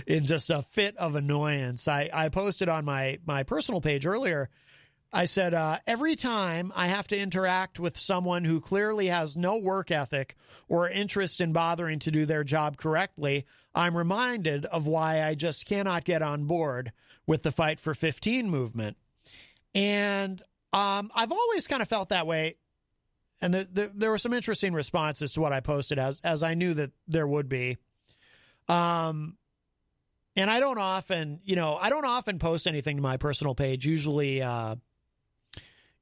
in just a fit of annoyance, I posted on my personal page earlier. I said, every time I have to interact with someone who clearly has no work ethic or interest in bothering to do their job correctly, I'm reminded of why I just cannot get on board with the Fight for 15 movement. And I've always kind of felt that way. And there were some interesting responses to what I posted, as I knew that there would be. And I don't often post anything to my personal page, usually to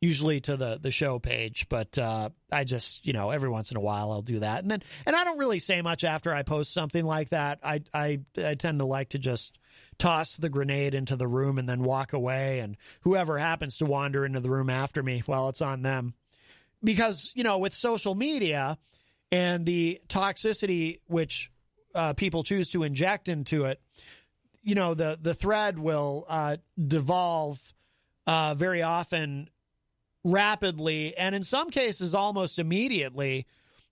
the show page, but I just, every once in a while I'll do that. And I don't really say much after I post something like that. I tend to like to just toss the grenade into the room and then walk away, and whoever happens to wander into the room after me, well, it's on them. Because, with social media, and the toxicity which people choose to inject into it, you know, the thread will devolve very often rapidly, and in some cases almost immediately,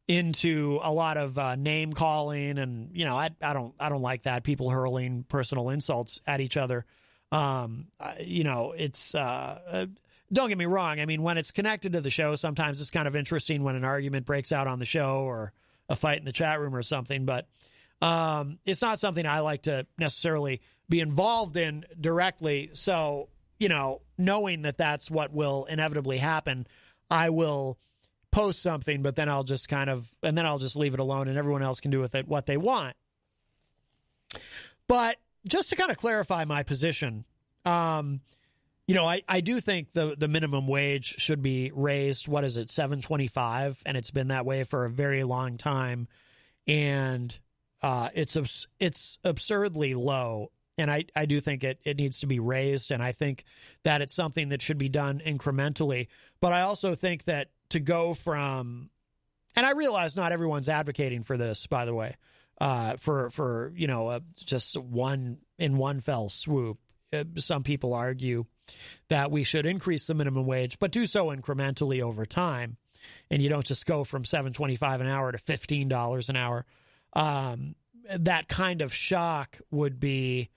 into a lot of name calling, and you know, I don't like that, people hurling personal insults at each other. You know, it's don't get me wrong. I mean, when it's connected to the show, sometimes it's kind of interesting when an argument breaks out on the show or a fight in the chat room or something, but it's not something I like to necessarily be involved in directly. So, you know, knowing that that's what will inevitably happen, I will post something, but then I'll just leave it alone, and everyone else can do with it what they want. But just to kind of clarify my position, you know, I do think the minimum wage should be raised. What is it, $7.25? And it's been that way for a very long time, and it's absurdly low. And I do think it needs to be raised, and I think that it's something that should be done incrementally. But I also think that to go from, and I realize not everyone's advocating for this, by the way, for you know, just one fell swoop. Some people argue that we should increase the minimum wage, but do so incrementally over time, and you don't just go from $7.25 an hour to $15 an hour. That kind of shock would be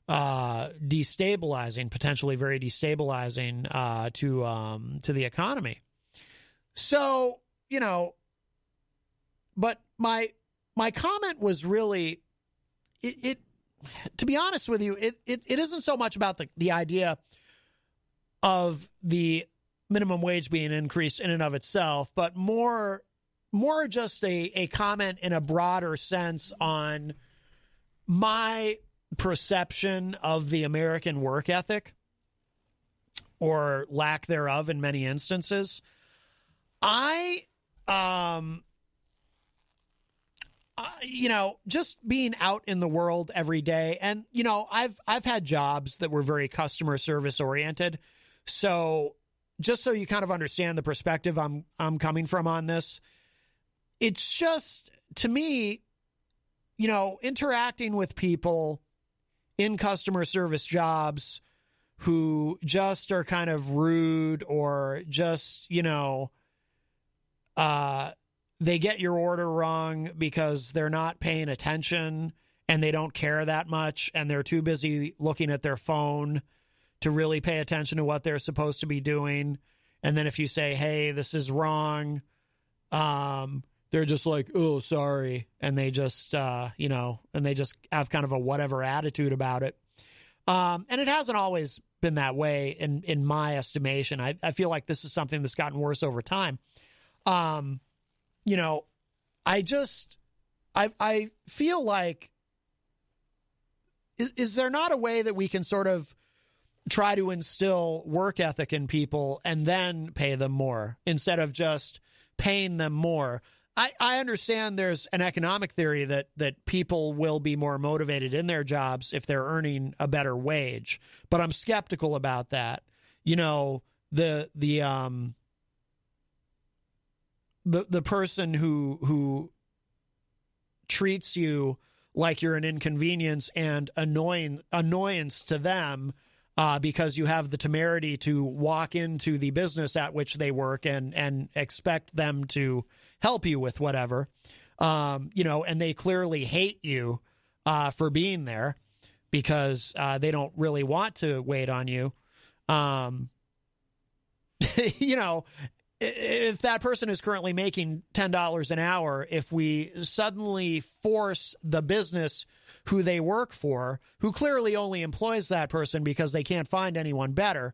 destabilizing, potentially very destabilizing to the economy. So, you know, but my comment was really, it to be honest with you, it isn't so much about the idea of the minimum wage being increased in and of itself, but more just a comment in a broader sense on my perception of the American work ethic, or lack thereof in many instances. You know, just being out in the world every day, and you know, I've had jobs that were very customer service oriented. So just so you kind of understand the perspective I'm coming from on this, it's just, to me, you know, interacting with people in customer service jobs who just are kind of rude, or just, you know, they get your order wrong because they're not paying attention and they don't care that much, and they're too busy looking at their phone to really pay attention to what they're supposed to be doing. And then if you say, hey, this is wrong, they're just like, oh, sorry. And they just, you know, and they just have kind of a whatever attitude about it. And it hasn't always been that way in my estimation. I feel like this is something that's gotten worse over time. You know, I feel like, is there not a way that we can sort of try to instill work ethic in people and then pay them more instead of just paying them more? I understand there's an economic theory that people will be more motivated in their jobs if they're earning a better wage, but I'm skeptical about that. You know, the person who treats you like you're an inconvenience and annoyance to them, because you have the temerity to walk into the business at which they work and expect them to help you with whatever, you know, and they clearly hate you for being there because they don't really want to wait on you. You know, if that person is currently making $10 an hour, if we suddenly force the business who they work for, who clearly only employs that person because they can't find anyone better,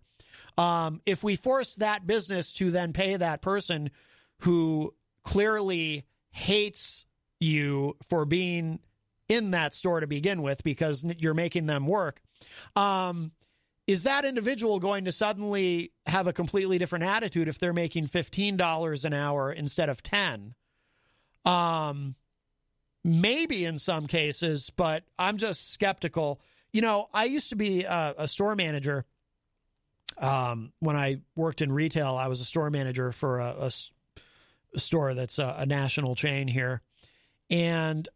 if we force that business to then pay that person who clearly hates you for being in that store to begin with because you're making them work, is that individual going to suddenly have a completely different attitude if they're making $15 an hour instead of $10? Maybe in some cases, but I'm just skeptical. You know, I used to be a store manager. When I worked in retail, I was a store manager for store that's a national chain here. And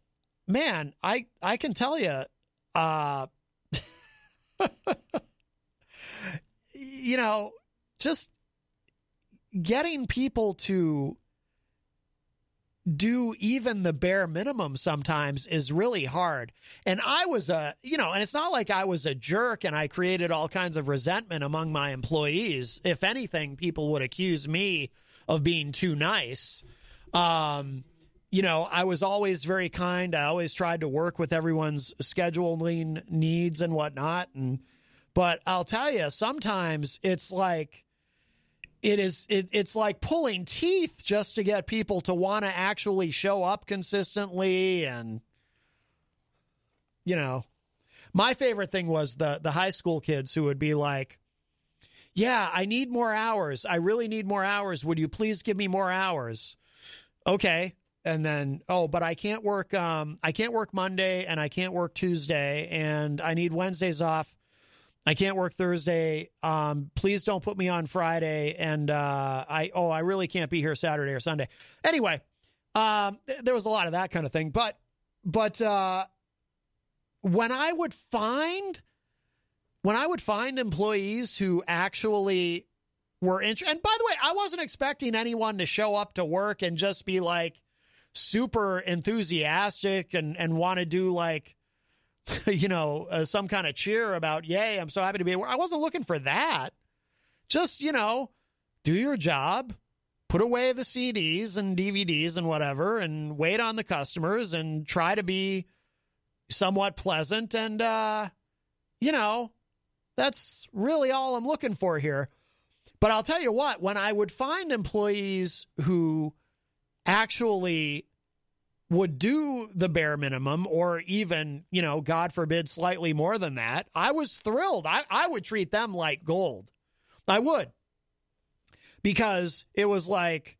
man, I can tell you, you know, just getting people to do even the bare minimum sometimes is really hard. And I was and it's not like I was a jerk and I created all kinds of resentment among my employees. If anything, people would accuse me of being too nice. I was always very kind. I always tried to work with everyone's scheduling needs and whatnot. But I'll tell you, sometimes it's like, it's like pulling teeth just to get people to want to actually show up consistently. And, my favorite thing was the high school kids who would be like, yeah, I need more hours. I really need more hours. Would you please give me more hours? Okay. And then, but I can't work Monday and I can't work Tuesday and I need Wednesdays off. I can't work Thursday. Please don't put me on Friday. And I really can't be here Saturday or Sunday. Anyway, there was a lot of that kind of thing. But when I would find employees who actually were interested, and by the way, I wasn't expecting anyone to show up to work and just be like super enthusiastic and want to do like, some kind of cheer about, yay, I'm so happy to be here. I wasn't looking for that. Just, do your job, put away the CDs and DVDs and whatever, and wait on the customers and try to be somewhat pleasant. And, that's really all I'm looking for here. But I'll tell you what, when I would find employees who actually would do the bare minimum or even, God forbid, slightly more than that, I was thrilled. I would treat them like gold. I would. Because it was like,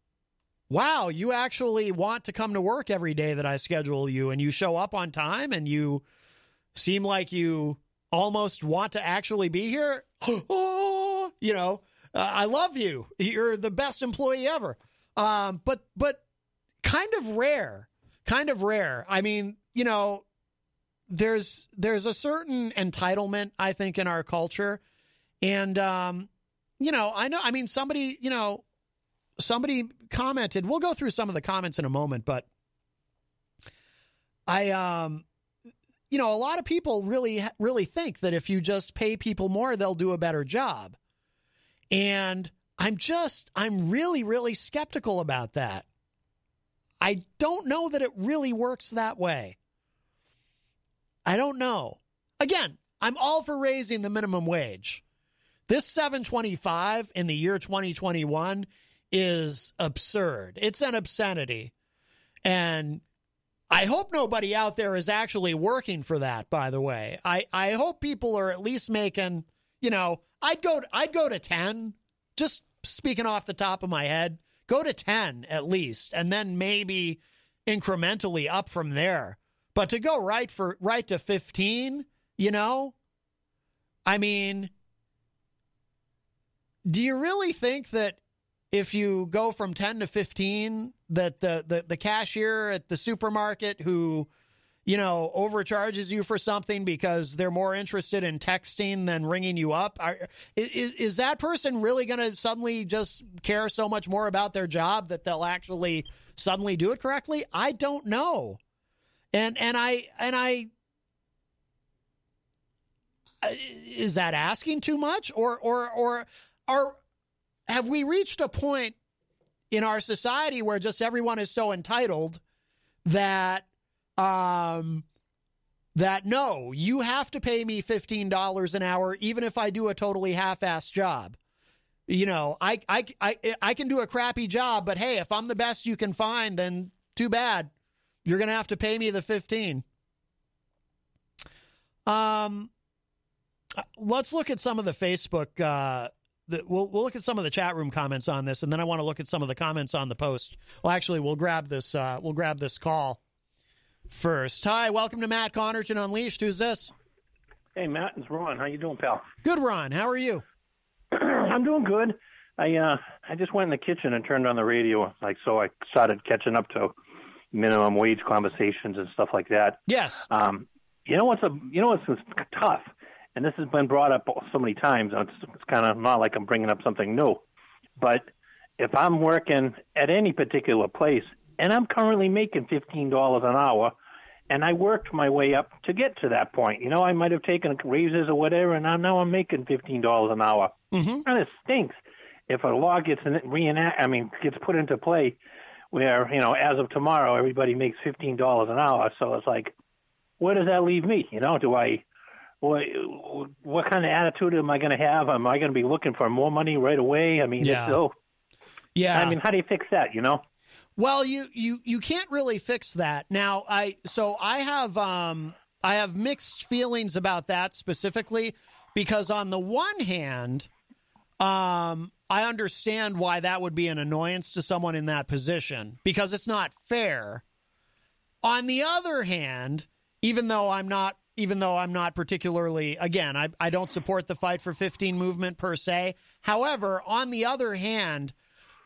wow, you actually want to come to work every day that I schedule you, and you show up on time and you seem like you almost want to actually be here. I love you. You're the best employee ever. But kind of rare. I mean, there's a certain entitlement, I think, in our culture. And, I know, somebody commented, we'll go through some of the comments in a moment, but a lot of people really think that if you just pay people more, they'll do a better job. And I'm really, really skeptical about that. I don't know that it really works that way. I don't know. Again, I'm all for raising the minimum wage. This $7.25 in the year 2021 is absurd. It's an obscenity. And I hope nobody out there is actually working for that, by the way. I hope people are at least making, I'd go to 10, just speaking off the top of my head. Go to 10 at least, and then maybe incrementally up from there. But to go right to 15, I mean, do you really think that if you go from 10 to 15, that the cashier at the supermarket who, overcharges you for something because they're more interested in texting than ringing you up, is that person really going to suddenly just care so much more about their job that they'll actually suddenly do it correctly? I don't know. And I is that asking too much, or have we reached a point in our society where just everyone is so entitled that no, you have to pay me $15 an hour, even if I do a totally half-assed job. I can do a crappy job, but hey, if I'm the best you can find, then too bad. You're going to have to pay me the 15. Let's look at some of the Facebook, we'll look at some of the chat room comments on this, and then I want to look at some of the comments on the post. Well, actually, we'll grab this call first. Hi, welcome to Matt Connarton Unleashed. Who's this? Hey, Matt, it's Ron. How you doing, pal? Good, Ron. How are you? I'm doing good. I just went in the kitchen and turned on the radio, so I started catching up to minimum wage conversations and stuff like that. Yes. You know what's tough, and this has been brought up so many times. It's kind of not like I'm bringing up something new, but if I'm working at any particular place and I'm currently making $15 an hour, and I worked my way up to get to that point, I might have taken raises or whatever, and now I'm making $15 an hour. Mm-hmm. And it stinks if a law gets put into play where, as of tomorrow, everybody makes $15 an hour. So it's like, where does that leave me? What kind of attitude am I going to have? Am I going to be looking for more money right away? Yeah. How do you fix that, Well, you can't really fix that. Now, I have mixed feelings about that specifically because on the one hand, I understand why that would be an annoyance to someone in that position because it's not fair. On the other hand, even though I'm not particularly, again, I don't support the Fight for 15 movement per se. However, on the other hand,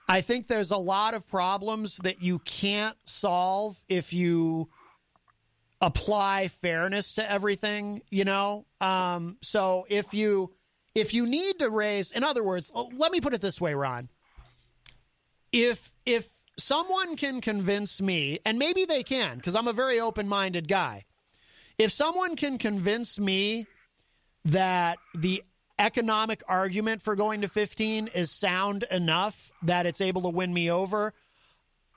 I think there's a lot of problems that you can't solve if you apply fairness to everything, So if you need to raise, in other words, let me put it this way, Ron. If someone can convince me, and maybe they can, because I'm a very open-minded guy. If someone can convince me that the economic argument for going to 15 is sound enough that it's able to win me over,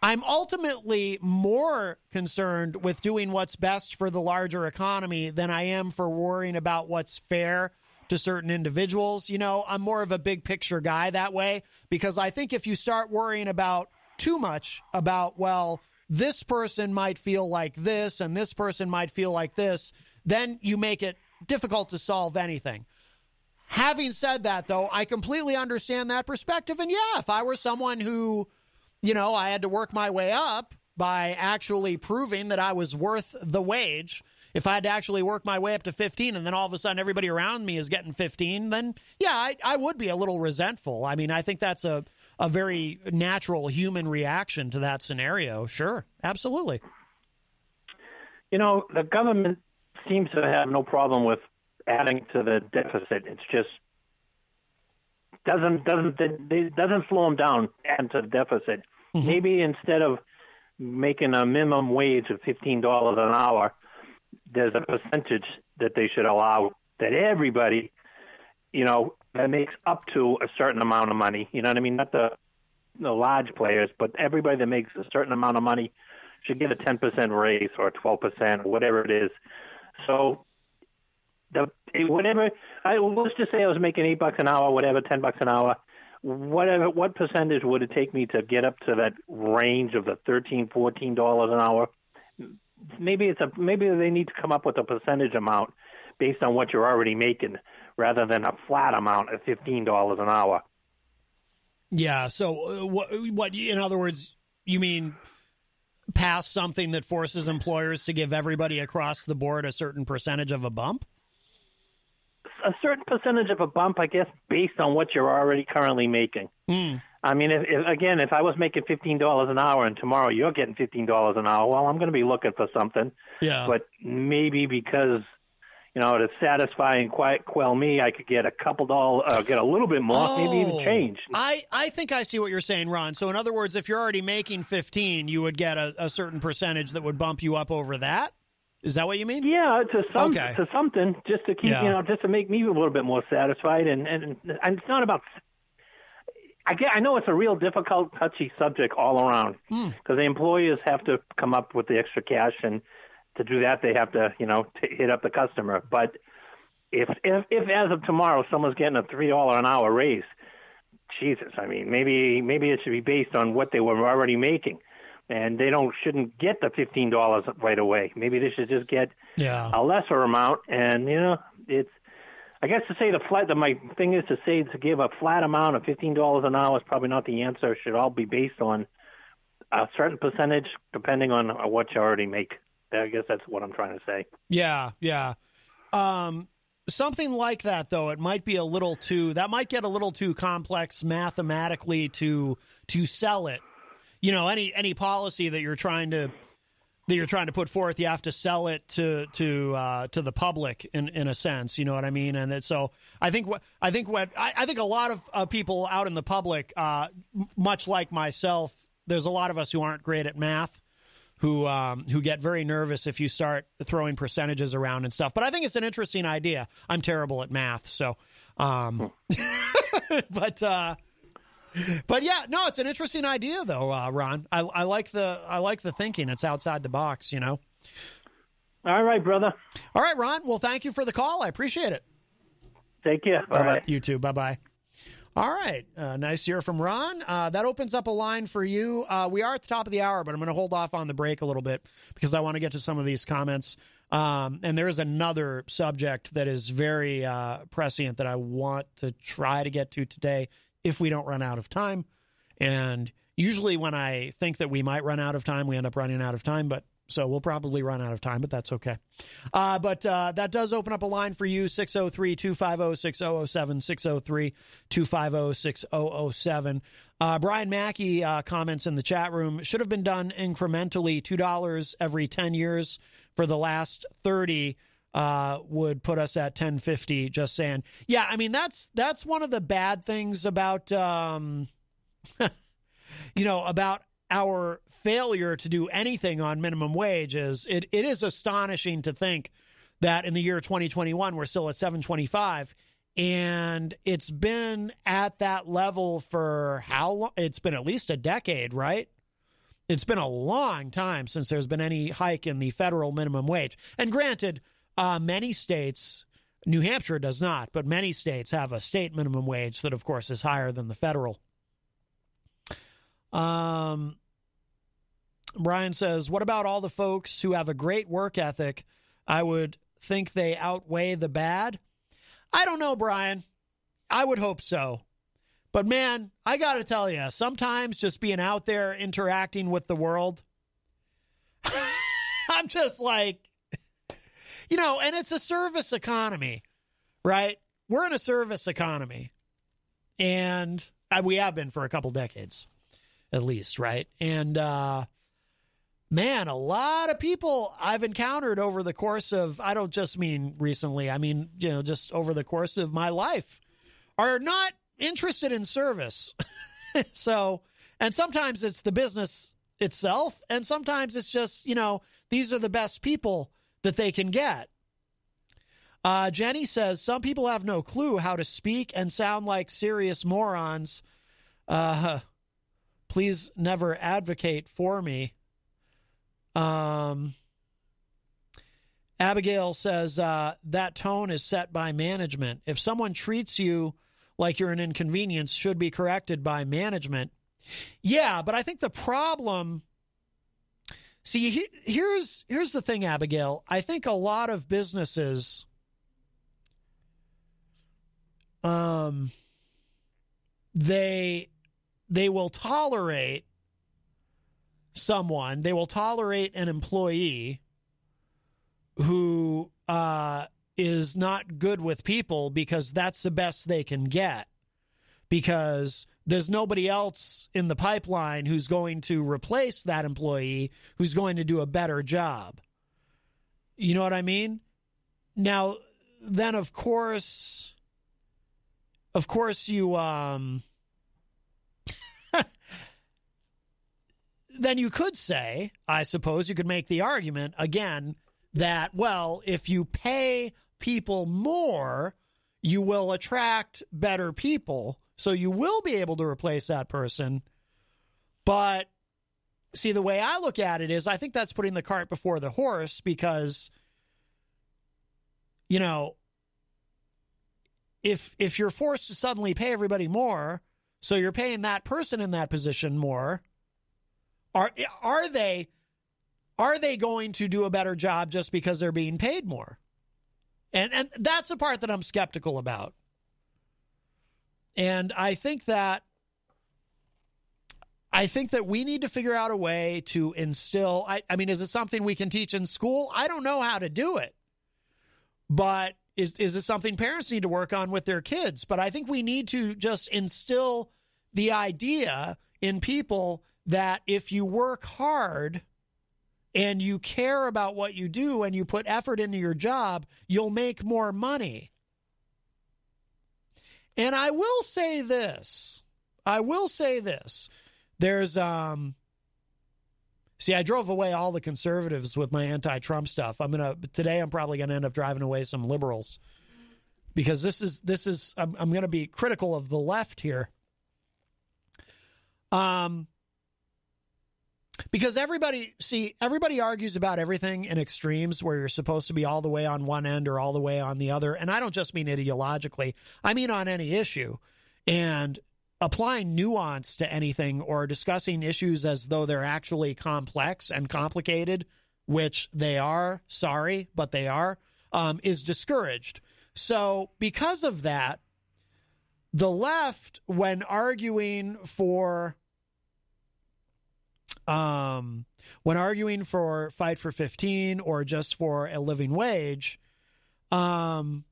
I'm ultimately more concerned with doing what's best for the larger economy than I am for worrying about what's fair to certain individuals. I'm more of a big picture guy that way because I think if you start worrying about too much about, well, this person might feel like this and this person might feel like this, then you make it difficult to solve anything. Having said that, though, I completely understand that perspective. And yeah, if I were someone who, I had to work my way up by actually proving that I was worth the wage, if I had to actually work my way up to 15 and then all of a sudden everybody around me is getting 15, then yeah, I would be a little resentful. I mean, I think that's a very natural human reaction to that scenario. Sure, absolutely. The government seems to have no problem with adding to the deficit. It's just doesn't slow them down adding to the deficit. Mm-hmm. Maybe instead of making a minimum wage of $15 an hour, there's a percentage that they should allow that everybody, that makes up to a certain amount of money. You know what I mean? Not the large players, but everybody that makes a certain amount of money should get a 10% raise or 12% or whatever it is. So let's just say I was making $8 an hour, whatever, $10 an hour, whatever. What percentage would it take me to get up to that range of the $13, $14 an hour? Maybe they need to come up with a percentage amount based on what you're already making, rather than a flat amount of $15 an hour. Yeah. So what? In other words, you mean pass something that forces employers to give everybody across the board a certain percentage of a bump? A certain percentage of a bump, I guess, based on what you're already currently making. Mm. I mean, if I was making $15 an hour and tomorrow you're getting $15 an hour, well, I'm going to be looking for something. Yeah. But maybe because, to satisfy and quell me, I could get a couple dollars, get a little bit more, maybe even change. I think I see what you're saying, Ron. So in other words, if you're already making 15, you would get a certain percentage that would bump you up over that? Is that what you mean? Yeah, to something, just to keep, just to make me a little bit more satisfied. And it's not about. I know it's a real difficult, touchy subject all around because the employers have to come up with the extra cash, and to do that, they have to, hit up the customer. But if as of tomorrow someone's getting a $3 an hour raise, Jesus, I mean, maybe it should be based on what they were already making. And they shouldn't get the $15 right away. Maybe they should just get a lesser amount. And it's, I guess to say my thing is to give a flat amount of $15 an hour is probably not the answer. It should all be based on a certain percentage, depending on what you already make. I guess that's what I'm trying to say. Yeah. something like that, though, it might be that might get a little too complex mathematically to sell it. Any policy that you're trying to put forth, you have to sell it to the public in a sense. You know what I mean? And so I think a lot of people out in the public, much like myself, there's a lot of us who aren't great at math, who get very nervous if you start throwing percentages around and stuff. But I think it's an interesting idea. I'm terrible at math, so but yeah, no, it's an interesting idea though, Ron. I like the thinking. It's outside the box, All right, brother. All right, Ron. Well, thank you for the call. I appreciate it. Take care. Bye. All right, you too. Bye-bye. All right. Nice to hear from Ron. That opens up a line for you. We are at the top of the hour, but I'm going to hold off on the break a little bit because I want to get to some of these comments. And there is another subject that is very prescient that I want to try to get to today if we don't run out of time. And usually when I think that we might run out of time, we end up running out of time. So we'll probably run out of time, but that's okay. But that does open up a line for you, 603-250-6007, 603-250-6007. Brian Mackey comments in the chat room, should have been done incrementally, $2 every 10 years for the last 30 would put us at 1050, just saying. Yeah, I mean, that's one of the bad things about, about our failure to do anything on minimum wage is it is astonishing to think that in the year 2021, we're still at $7.25, and it's been at that level for how long? It's been at least a decade, right? It's been a long time since there's been any hike in the federal minimum wage. And granted, many states, New Hampshire does not, but many states have a state minimum wage that, of course, is higher than the federal. Brian says, what about all the folks who have a great work ethic? I would think they outweigh the bad. I don't know, Brian. I would hope so. But, man, I got to tell you, sometimes just being out there interacting with the world, I'm just like, and it's a service economy, right? We're in a service economy, and we have been for a couple decades at least, right? And, man, a lot of people I've encountered over the course of, I don't just mean recently, I mean, just over the course of my life, are not interested in service. So, and sometimes it's the business itself, and sometimes it's just, these are the best people that they can get. Jenny says, some people have no clue how to speak and sound like serious morons. Please never advocate for me. Abigail says, that tone is set by management. If someone treats you like you're an inconvenience, should be corrected by management. Yeah, but I think the problem, see, here's the thing, Abigail. I think a lot of businesses, they will tolerate someone, they will tolerate an employee who is not good with people because that's the best they can get, because there's nobody else in the pipeline who's going to replace that employee who's going to do a better job. You know what I mean? Now, then, of course you, then you could say, I suppose you could make the argument again that, well, if you pay people more, you will attract better people. So you will be able to replace that person. But see, the way I look at it is I think that's putting the cart before the horse, because, if you're forced to suddenly pay everybody more, so you're paying that person in that position more, are they going to do a better job just because they're being paid more? And that's the part that I'm skeptical about. And I think that we need to figure out a way to instill, I mean, is it something we can teach in school? I don't know how to do it. But is this something parents need to work on with their kids? But I think we need to just instill the idea in people that if you work hard and you care about what you do and you put effort into your job, you'll make more money. And I will say this. There's, see, I drove away all the conservatives with my anti-Trump stuff. Today I'm probably going to end up driving away some liberals because I'm going to be critical of the left here. Because everybody argues about everything in extremes where you're supposed to be all the way on one end or all the way on the other. And I don't just mean ideologically. I mean on any issue. And applying nuance to anything or discussing issues as though they're actually complex and complicated, which they are, sorry, but they are, is discouraged. So because of that, the left, when arguing for Fight for 15 or just for a living wage, they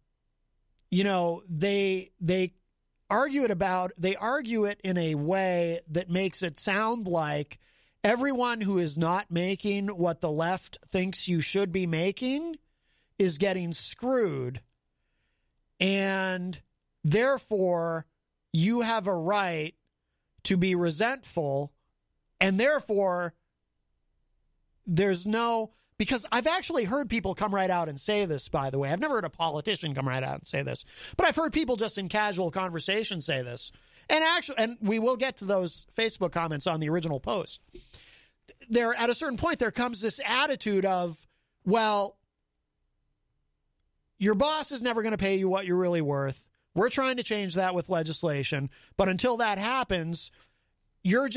argue it in a way that makes it sound like everyone who is not making what the left thinks you should be making is getting screwed. And therefore, you have a right to be resentful. And therefore, because I've actually heard people come right out and say this, by the way. I've never heard a politician come right out and say this, but I've heard people just in casual conversation say this. And we will get to those Facebook comments on the original post. There, at a certain point, there comes this attitude of, well, your boss is never going to pay you what you're really worth. We're trying to change that with legislation. But until that happens, you're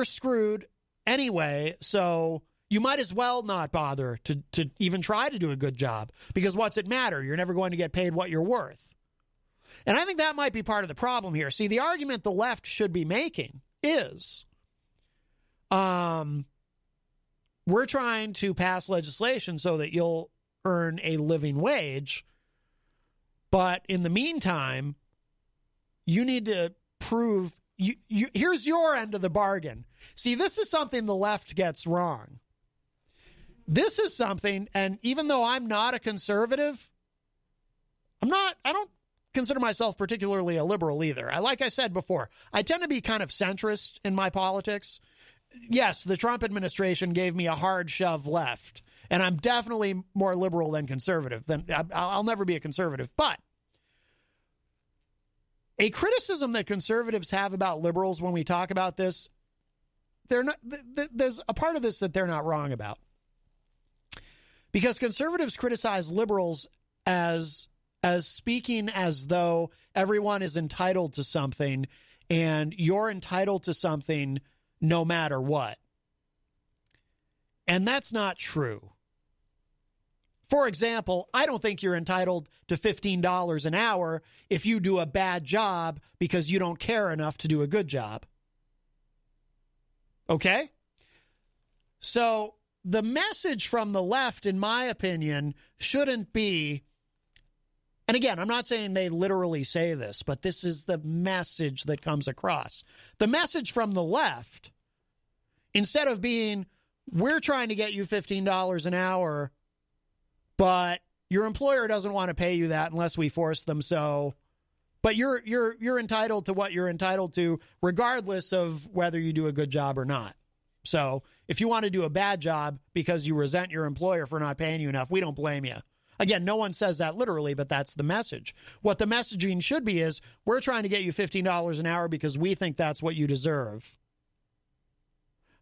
screwed anyway, so you might as well not bother to even try to do a good job, because what's it matter? You're never going to get paid what you're worth. And I think that might be part of the problem here. See, the argument the left should be making is we're trying to pass legislation so that you'll earn a living wage, but in the meantime, you need to prove here's your end of the bargain. See, this is something the left gets wrong. This is something, and even though I'm not a conservative, I don't consider myself particularly a liberal either. Like I said before, I tend to be kind of centrist in my politics. Yes, the Trump administration gave me a hard shove left, and I'm definitely more liberal than conservative. I'll never be a conservative, but a criticism that conservatives have about liberals when we talk about this, there's a part of this that they're not wrong about. Because conservatives criticize liberals as speaking as though everyone is entitled to something and you're entitled to something no matter what. And that's not true. For example, I don't think you're entitled to $15 an hour if you do a bad job because you don't care enough to do a good job. Okay? So the message from the left, in my opinion, shouldn't be, and again, I'm not saying they literally say this, but this is the message that comes across. The message from the left, instead of being, we're trying to get you $15 an hour, but your employer doesn't want to pay you that unless we force them so. But you're entitled to what you're entitled to, regardless of whether you do a good job or not. So if you want to do a bad job because you resent your employer for not paying you enough, we don't blame you. Again, no one says that literally, but that's the message. What the messaging should be is, we're trying to get you $15 an hour because we think that's what you deserve.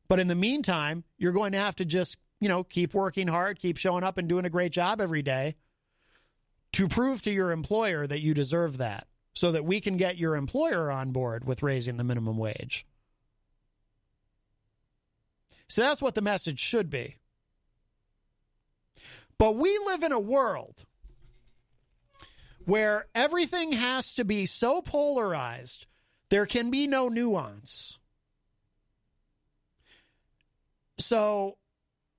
But in the meantime, you're going to have to just, keep working hard, keep showing up and doing a great job every day to prove to your employer that you deserve that, so that we can get your employer on board with raising the minimum wage. So that's what the message should be. But we live in a world where everything has to be so polarized, there can be no nuance. So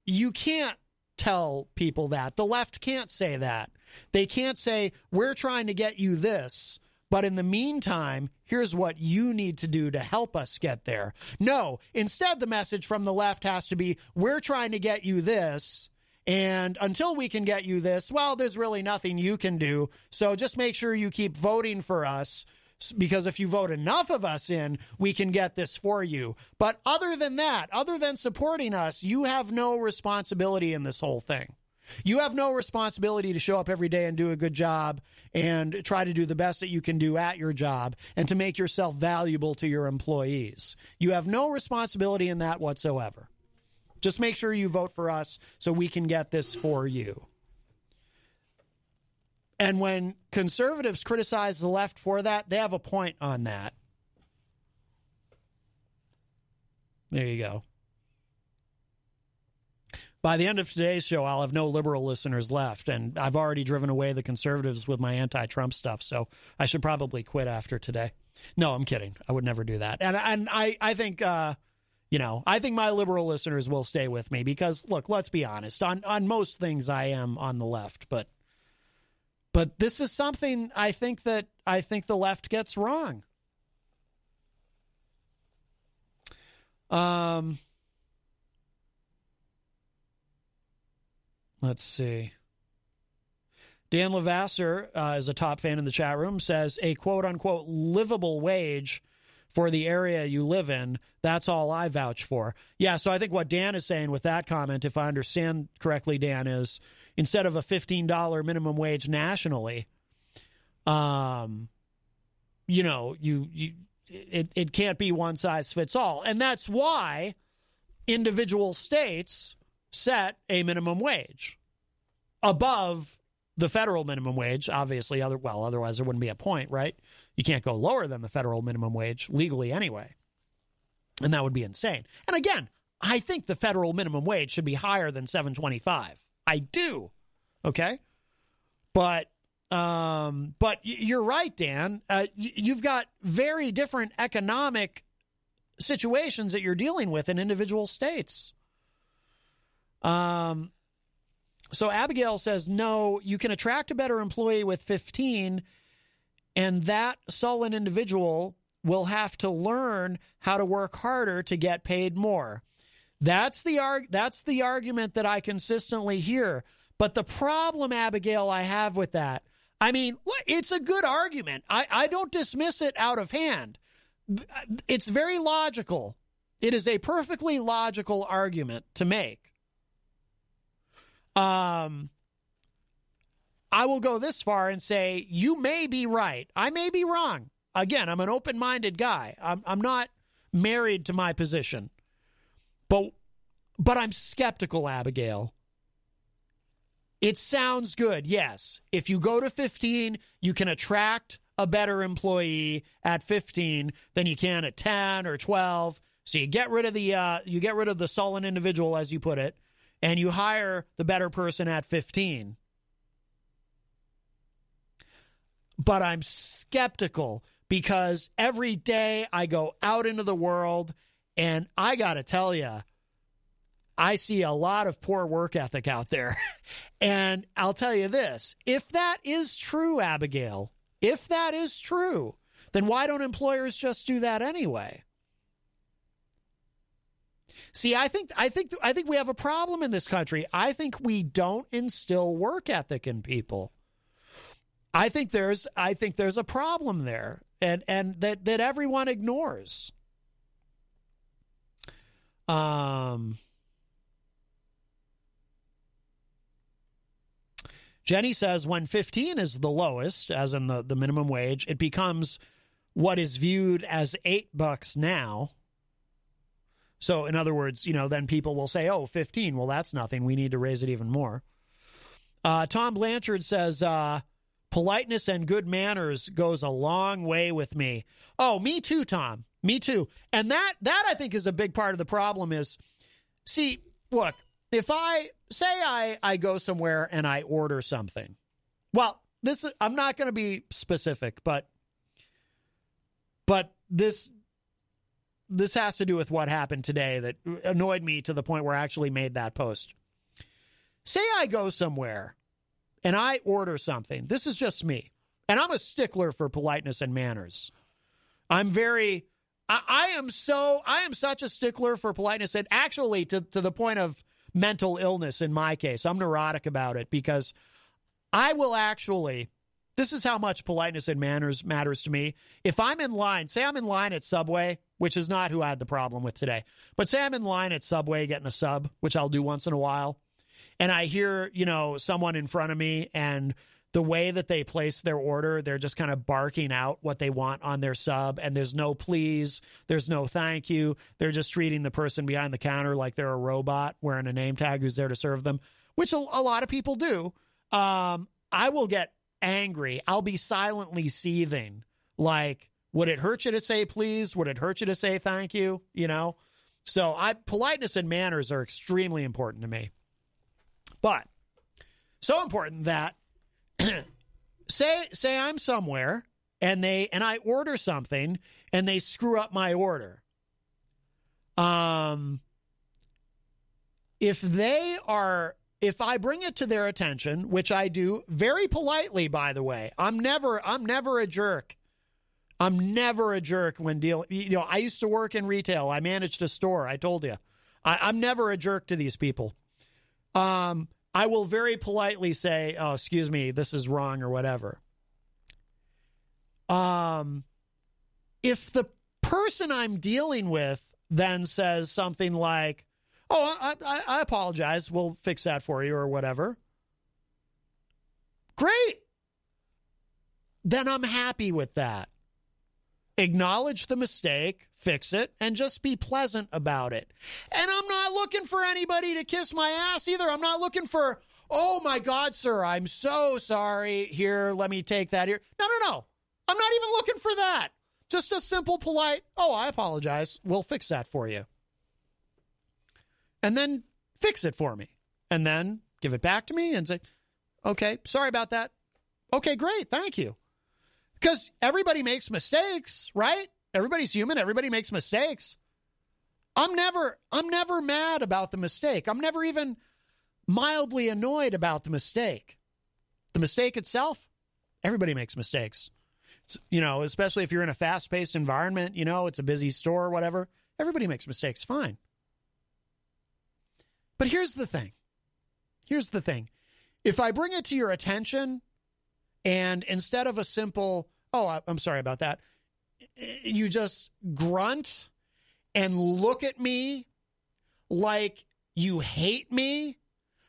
you can't tell people that. The left can't say that. They can't say, we're trying to get you this, but in the meantime, here's what you need to do to help us get there. No, instead, the message from the left has to be, we're trying to get you this, and until we can get you this, well, there's really nothing you can do. So just make sure you keep voting for us, because if you vote enough of us in, we can get this for you. But other than that, other than supporting us, you have no responsibility in this whole thing. You have no responsibility to show up every day and do a good job and try to do the best that you can do at your job and to make yourself valuable to your employees. You have no responsibility in that whatsoever. Just make sure you vote for us so we can get this for you. And when conservatives criticize the left for that, they have a point on that. There you go. By the end of today's show, I'll have no liberal listeners left, and I've already driven away the conservatives with my anti-Trump stuff, so I should probably quit after today. No, I'm kidding. I would never do that. And I think, I think my liberal listeners will stay with me because, look, let's be honest. On most things, I am on the left, but this is something I think the left gets wrong. Let's see. Dan Lavasser is a top fan in the chat room, says a quote-unquote livable wage for the area you live in. That's all I vouch for. Yeah, so I think what Dan is saying with that comment, if I understand correctly, Dan, is instead of a $15 minimum wage nationally, it can't be one size fits all. And that's why individual states set a minimum wage above the federal minimum wage, obviously. Otherwise there wouldn't be a point, right? You can't go lower than the federal minimum wage legally anyway. And that would be insane. And again, I think the federal minimum wage should be higher than $7.25. I do. Okay? But you're right, Dan. You've got very different economic situations that you're dealing with in individual states. So Abigail says, no, you can attract a better employee with 15, and that sullen individual will have to learn how to work harder to get paid more. That's the argument that I consistently hear. But the problem, Abigail, I have with that, I mean, it's a good argument. I don't dismiss it out of hand. It's very logical. It is a perfectly logical argument to make. I will go this far and say you may be right. I may be wrong. Again, I'm an open-minded guy. I'm not married to my position. But I'm skeptical, Abigail. It sounds good, yes. If you go to 15, you can attract a better employee at 15 than you can at 10 or 12. So you get rid of the sullen individual, as you put it, and you hire the better person at 15. But I'm skeptical because every day I go out into the world and I got to tell you, I see a lot of poor work ethic out there. And I'll tell you this, if that is true, Abigail, if that is true, then why don't employers just do that anyway? See, I think we have a problem in this country. I think we don't instill work ethic in people. I think there's a problem there, and that everyone ignores. Jenny says when 15 is the lowest, as in the minimum wage, it becomes what is viewed as $8 now. So in other words, then people will say, oh, 15, well, that's nothing. We need to raise it even more. Tom Blanchard says, politeness and good manners goes a long way with me. Oh, me too, Tom. Me too. And that I think is a big part of the problem is, see, look, if I go somewhere and I order something, well, I'm not going to be specific, but this has to do with what happened today that annoyed me to the point where I actually made that post. Say I go somewhere and I order something, this is just me, and I'm a stickler for politeness and manners. I am such a stickler for politeness, and actually to the point of mental illness in my case. I'm neurotic about it because I will actually, this is how much politeness and manners matters to me. If I'm in line, say I'm in line at Subway, which is not who I had the problem with today, but say I'm in line at Subway getting a sub, which I'll do once in a while, and I hear, someone in front of me, and the way that they place their order, they're just kind of barking out what they want on their sub, and there's no please, there's no thank you. They're just treating the person behind the counter like they're a robot wearing a name tag who's there to serve them, which a lot of people do. I will get angry. I'll be silently seething. Like, would it hurt you to say please? Would it hurt you to say thank you? So politeness and manners are extremely important to me. But so important that say I'm somewhere and I order something and they screw up my order. If I bring it to their attention, which I do very politely, by the way, I'm never a jerk. I'm never a jerk when dealing. I used to work in retail. I managed a store. I told you, I'm never a jerk to these people. I will very politely say, "Oh, excuse me, this is wrong," or whatever. If the person I'm dealing with then says something like, "Oh, I apologize, we'll fix that for you," or whatever, great. Then I'm happy with that. Acknowledge the mistake, fix it, and just be pleasant about it. And I'm not looking for anybody to kiss my ass either. I'm not looking for, "Oh my God, sir, I'm so sorry. Here, let me take that here." No. I'm not even looking for that. Just a simple, polite, "Oh, I apologize. We'll fix that for you." And then fix it for me. And then give it back to me and say, "Okay, sorry about that." "Okay, great. Thank you." Because everybody makes mistakes, right? Everybody's human. Everybody makes mistakes. I'm never mad about the mistake. I'm never even mildly annoyed about the mistake. The mistake itself, everybody makes mistakes. It's, especially if you're in a fast-paced environment, it's a busy store or whatever. Everybody makes mistakes. Fine. But here's the thing. If I bring it to your attention, and instead of a simple, "Oh, I'm sorry about that," you just grunt and look at me like you hate me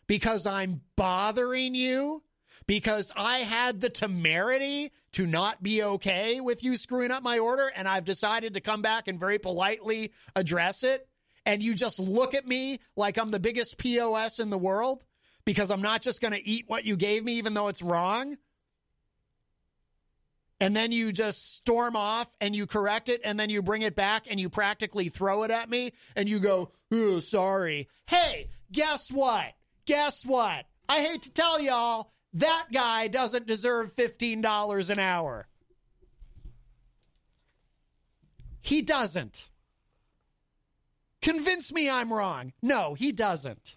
because I'm bothering you, because I had the temerity to not be okay with you screwing up my order, and I've decided to come back and very politely address it, and you just look at me like I'm the biggest POS in the world because I'm not just going to eat what you gave me even though it's wrong. And then you just storm off and you correct it, and then you bring it back and you practically throw it at me and you go, "Oh, sorry." Hey, guess what? I hate to tell y'all, that guy doesn't deserve $15 an hour. He doesn't. Convince me I'm wrong. No, he doesn't.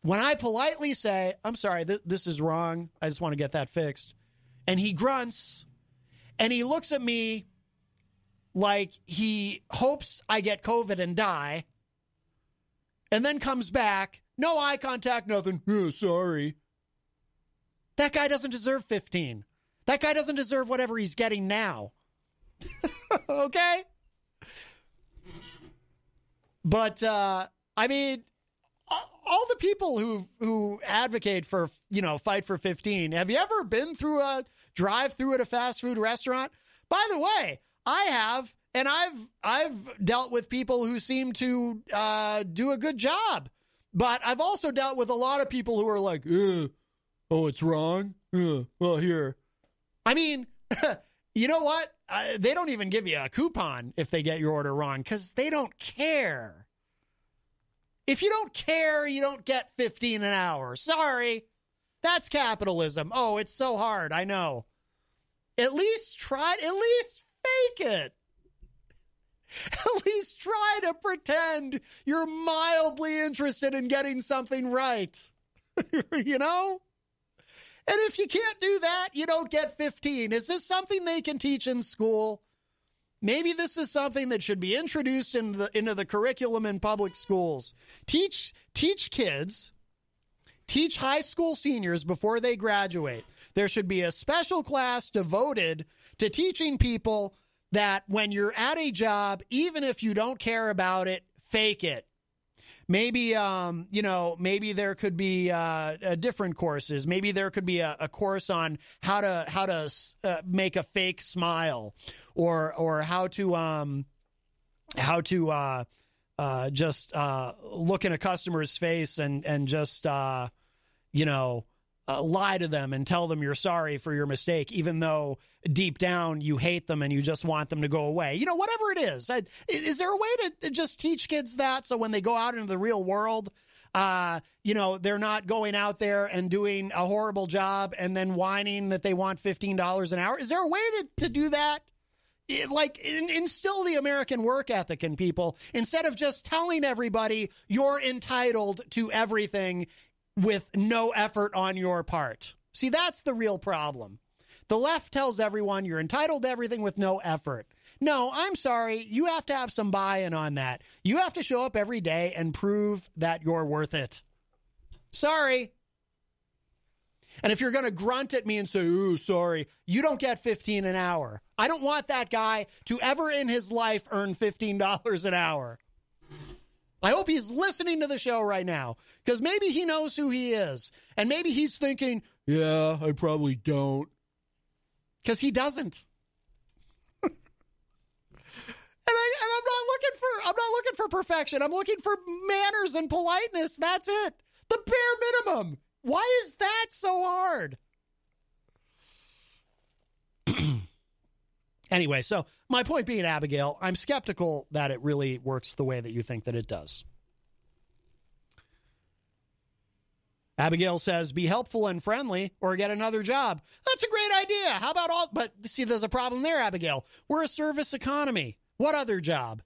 When I politely say, "I'm sorry, this is wrong, I just want to get that fixed," and he grunts, and he looks at me like he hopes I get COVID and die, and then comes back, no eye contact, nothing, "Oh, sorry." That guy doesn't deserve 15. That guy doesn't deserve whatever he's getting now. Okay? But, all the people who advocate for, fight for 15, have you ever been through a drive-through at a fast food restaurant? By the way, I have, and I've dealt with people who seem to do a good job. But I've also dealt with a lot of people who are like, "Oh, it's wrong? Well, here." I mean, you know what? They don't even give you a coupon if they get your order wrong because they don't care. If you don't care, you don't get 15 an hour. Sorry. That's capitalism. Oh, it's so hard. I know. At least fake it. At least try to pretend you're mildly interested in getting something right. You know? And if you can't do that, you don't get 15. Is this something they can teach in school? Maybe this is something that should be introduced into the curriculum in public schools. Teach kids, teach high school seniors before they graduate. There should be a special class devoted to teaching people that when you're at a job, even if you don't care about it, fake it. Maybe, maybe there could be different courses. Maybe there could be a course on how to make a fake smile, or how to just look in a customer's face and just lie to them and tell them you're sorry for your mistake, even though deep down you hate them and you just want them to go away. Whatever it is. Is there a way to just teach kids that so when they go out into the real world, they're not going out there and doing a horrible job and then whining that they want $15 an hour? Is there a way to do that? Instill the American work ethic in people instead of just telling everybody you're entitled to everything with no effort on your part. See, that's the real problem. The left tells everyone you're entitled to everything with no effort. No, I'm sorry. You have to have some buy-in on that. You have to show up every day and prove that you're worth it. Sorry. And if you're going to grunt at me and say, "Oh, sorry," you don't get 15 an hour. I don't want that guy to ever in his life earn $15 an hour. I hope he's listening to the show right now, because maybe he knows who he is. And maybe he's thinking, yeah, I probably don't. Because he doesn't. And I'm not looking for perfection. I'm looking for manners and politeness. That's it. The bare minimum. Why is that so hard? Anyway, so my point being, Abigail, I'm skeptical that it really works the way that you think that it does. Abigail says, be helpful and friendly or get another job. That's a great idea. How about all? But see, there's a problem there, Abigail. We're a service economy. What other job?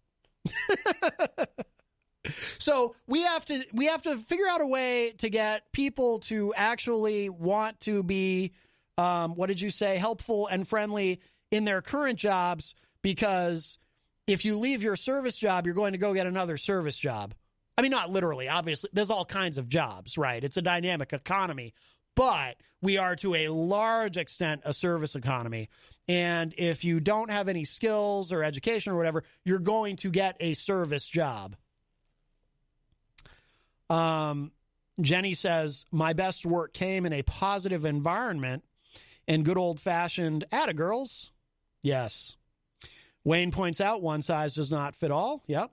So we have to figure out a way to get people to actually want to be, what did you say, helpful and friendly in their current jobs, because if you leave your service job, you're going to go get another service job. I mean, not literally, obviously. There's all kinds of jobs, right? It's a dynamic economy, but we are to a large extent a service economy. And if you don't have any skills or education or whatever, you're going to get a service job. Jenny says, my best work came in a positive environment and good old-fashioned atta-girls. Yes. Wayne points out one size does not fit all. Yep.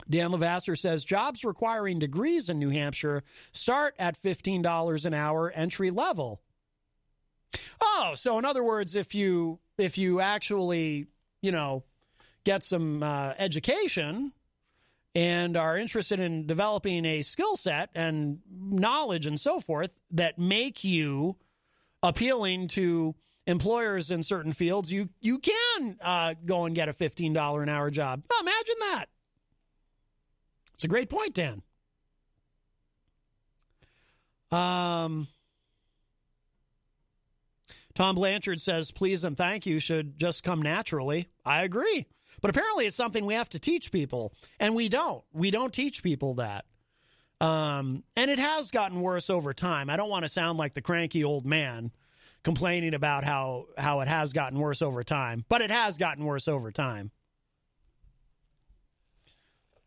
Dan Levasseur says jobs requiring degrees in New Hampshire start at $15 an hour entry level. Oh, so in other words, if you actually, get some education and are interested in developing a skill set and knowledge and so forth that make you appealing to employers in certain fields, you can go and get a $15 an hour job. Oh, imagine that. It's a great point, Dan. Tom Blanchard says, please and thank you should just come naturally. I agree. But apparently it's something we have to teach people, and we don't. We don't teach people that. And it has gotten worse over time. I don't want to sound like the cranky old man complaining about how it has gotten worse over time, but it has gotten worse over time.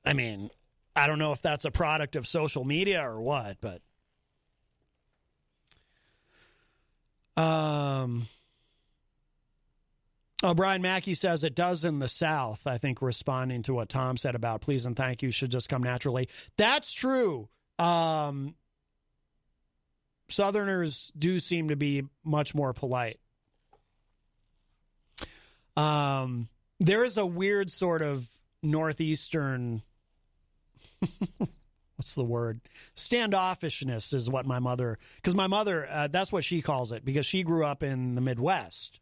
I mean, I don't know if that's a product of social media or what, but Brian Mackey says it does in the South, I think, responding to what Tom said about please and thank you should just come naturally. That's true. Southerners do seem to be much more polite. There is a weird sort of Northeastern, what's the word? Standoffishness is what my mother, that's what she calls it, because she grew up in the Midwest.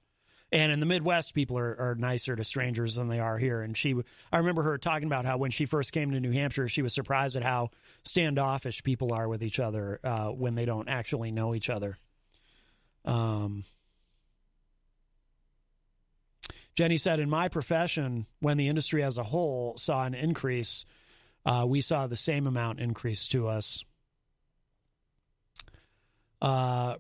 And in the Midwest, people are nicer to strangers than they are here. And I remember her talking about how when she first came to New Hampshire, she was surprised at how standoffish people are with each other when they don't actually know each other. Jenny said, in my profession, when the industry as a whole saw an increase, we saw the same amount increase to us.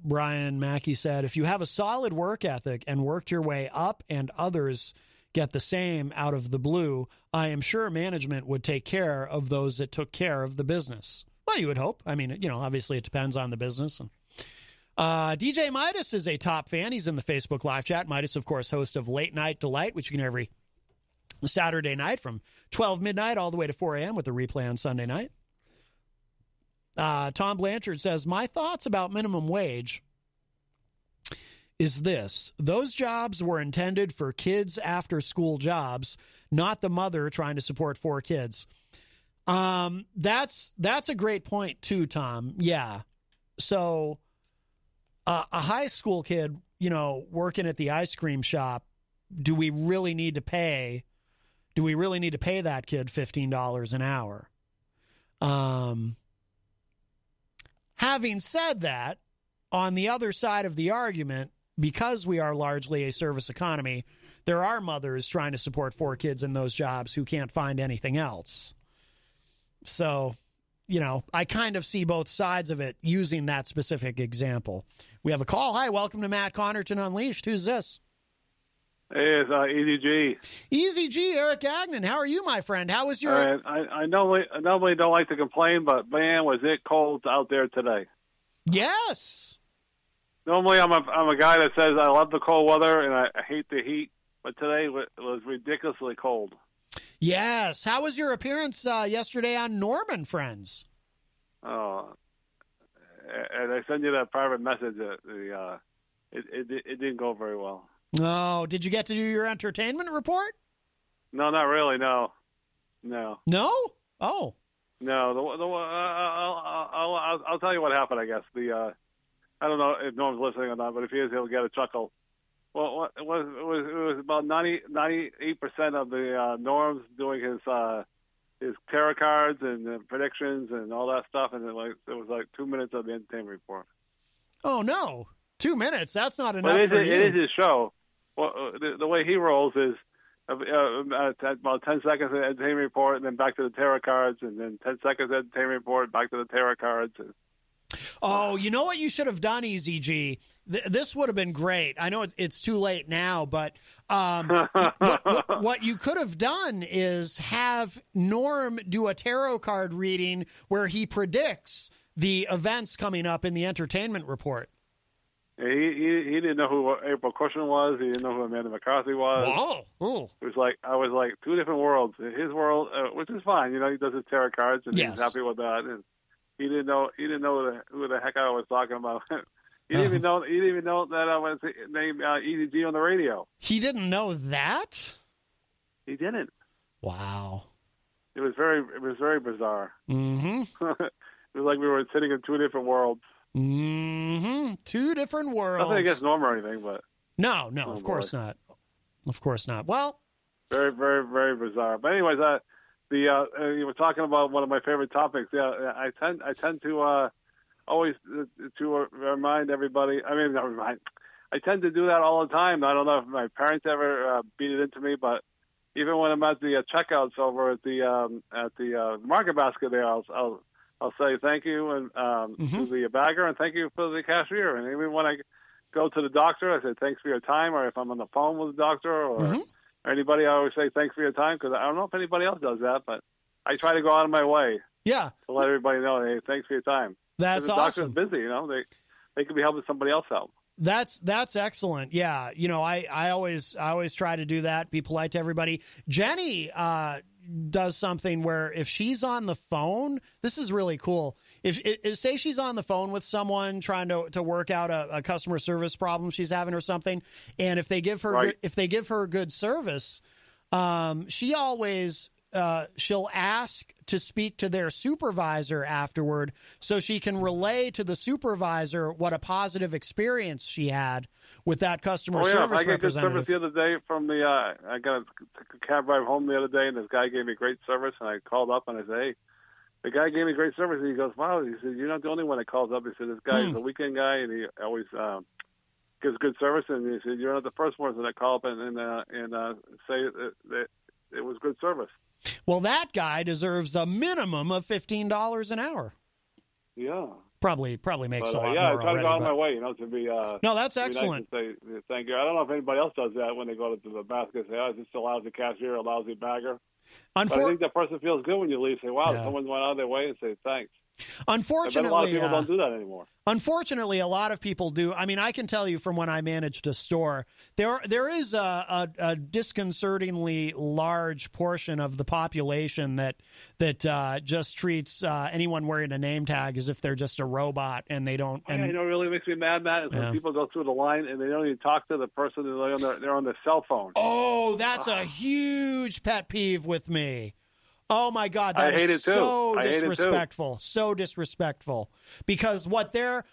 Brian Mackey said, if you have a solid work ethic and worked your way up and others get the same out of the blue, I am sure management would take care of those that took care of the business. Well, you would hope. I mean, obviously it depends on the business. And DJ Midas is a top fan. He's in the Facebook live chat. Midas, of course, host of Late Night Delight, which you can hear every Saturday night from 12 midnight all the way to 4 a.m. with a replay on Sunday night. Tom Blanchard says, my thoughts about minimum wage is this. Those jobs were intended for kids after school jobs, not the mother trying to support 4 kids. That's a great point too, Tom. Yeah. So a high school kid, working at the ice cream shop, do we really need to pay that kid $15 an hour? Having said that, on the other side of the argument, because we are largely a service economy, there are mothers trying to support 4 kids in those jobs who can't find anything else. So, I kind of see both sides of it using that specific example. We have a call. Hi, welcome to Matt Connarton Unleashed. Who's this? Hey, it's Eazy-G. Eazy-G, Eric Agnon. How are you, my friend? How was your... I normally don't like to complain, but man, was it cold out there today. Yes. Normally I'm a guy that says I love the cold weather and I hate the heat, but today was ridiculously cold. Yes. How was your appearance yesterday on Norman Friends? Oh, and I sent you that private message. It didn't go very well. No. Did you get to do your entertainment report? No, not really. No. No? Oh. No. I'll tell you what happened. I guess I don't know if Norm's listening or not, but if he is, he'll get a chuckle. Well, it was about 98% of the Norm's doing his tarot cards and predictions and all that stuff, and it was like 2 minutes of the entertainment report. Oh no, 2 minutes? That's not enough. But it is his show. Well, the way he rolls is about 10 seconds of the entertainment report, and then back to the tarot cards, and then 10 seconds of the entertainment report, back to the tarot cards. Oh, you know what you should have done, Eazy-G? This would have been great. I know it's too late now, but what you could have done is have Norm do a tarot card reading where he predicts the events coming up in the entertainment report. He didn't know who April Cushing was. He didn't know who Amanda McCarthy was. Oh. It was like I was like 2 different worlds. His world, which is fine, he does his tarot cards and he's happy with that. And he didn't know who the heck I was talking about. He didn't even know that I was named Eazy-G on the radio. He didn't know that? He didn't. Wow. It was very bizarre. Mm-hmm. It was like we were sitting in 2 different worlds. Mm-hmm. 2 different worlds. Nothing against Norm or anything, but no, of course not. Of course not. Well, very, very, very bizarre. But anyways, you were talking about one of my favorite topics. Yeah, I tend to always to remind everybody. I mean, not remind. I tend to do that all the time. I don't know if my parents ever beat it into me, but even when I'm at the checkouts over at the market basket there, I'll say thank you and to the bagger and thank you for the cashier. And even when I go to the doctor, I say thanks for your time. Or if I'm on the phone with the doctor or anybody, I always say thanks for your time because I don't know if anybody else does that, but I try to go out of my way. Yeah, to let everybody know, hey, thanks for your time. That's awesome. The doctor's busy, they could be helping somebody else out. That's excellent. Yeah, I always try to do that. Be polite to everybody. Jenny does something where if she's on the phone, this is really cool. If say she's on the phone with someone trying to work out a customer service problem she's having or something, and if they give her good service, she always she'll ask to speak to their supervisor afterward so she can relay to the supervisor what a positive experience she had with that customer service I got good representative. service the other day from the, I got a cab ride home the other day, and this guy gave me great service, and I called up and I said, hey, the guy gave me great service, and he goes, wow, he said, you're not the only one that calls up. He said, this guy is a weekend guy, and he always gives good service, and he said, you're not the first person that called up and say that it was good service. Well, that guy deserves a minimum of $15 an hour. Yeah. Probably makes a lot more I try already, to go out of my way, to be. No, that's excellent. Nice to say thank you. I don't know if anybody else does that when they go to the basket. Say, "Oh, is this a lousy cashier, a lousy bagger?" But I think that person feels good when you leave. Say, "Wow, someone went out of their way and say thanks." Unfortunately, a lot of people don't do that anymore. Unfortunately, a lot of people do. I mean, I can tell you from when I managed a store, there is a disconcertingly large portion of the population that just treats anyone wearing a name tag as if they're just a robot, and they don't. And, you know, what really makes me mad, Matt, is when people go through the line and they don't even talk to the person. They're on their cell phone. Oh, that's a huge pet peeve with me. Oh my God, that is so disrespectful. So disrespectful. Because the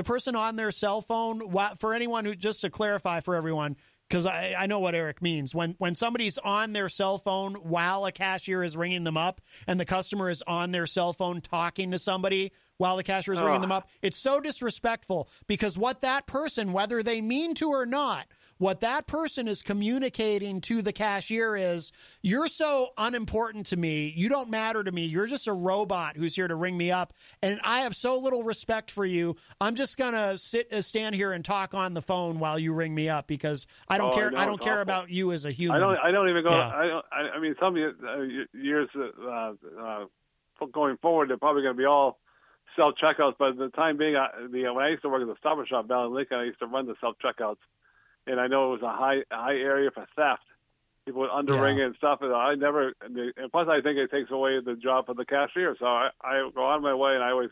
person on their cell phone, for anyone who, just to clarify for everyone, because I know what Eric means. When somebody's on their cell phone while a cashier is ringing them up, and the customer is on their cell phone talking to somebody while the cashier is ringing them up, it's so disrespectful, because what that person, whether they mean to or not, what that person is communicating to the cashier is, you're so unimportant to me. You don't matter to me. You're just a robot who's here to ring me up. And I have so little respect for you. I'm just going to stand here and talk on the phone while you ring me up, because I don't care. I don't care about you as a human. I don't even go. Yeah. I mean, some years going forward, they're probably going to be all self-checkouts. But at the time being, when I used to work at the Stop and Shop down in Lincoln, I used to run the self-checkouts. And I know it was a high area for theft. People would underring it and stuff. And and plus I think it takes away the job for the cashier. So I go on my way, and I always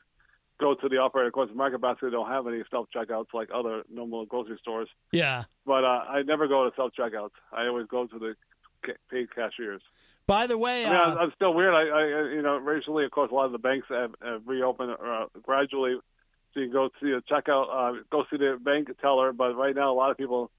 go to the operator. Of course, Market Basket don't have any self-checkouts like other normal grocery stores. Yeah. But I never go to self-checkouts. I always go to the paid cashiers. By the way, I'm still weird. Recently, of course, a lot of the banks have reopened gradually. So you can go see a checkout, go see the bank teller. But right now, a lot of people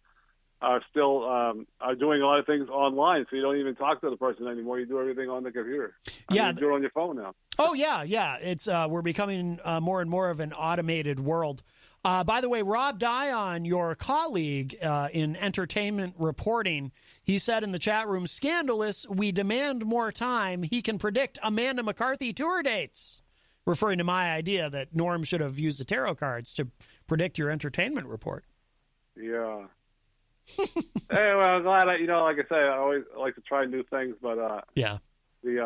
are still are doing a lot of things online, so you don't even talk to the person anymore. You do everything on the computer. You do it on your phone now. Oh yeah. It's we're becoming more and more of an automated world. By the way, Rob Dion, your colleague in entertainment reporting, he said in the chat room, "Scandalous. We demand more time. He can predict Amanda McCarthy tour dates," referring to my idea that Norm should have used the tarot cards to predict your entertainment report. Yeah. Hey, well, I'm glad. Like I say, I always like to try new things, but and it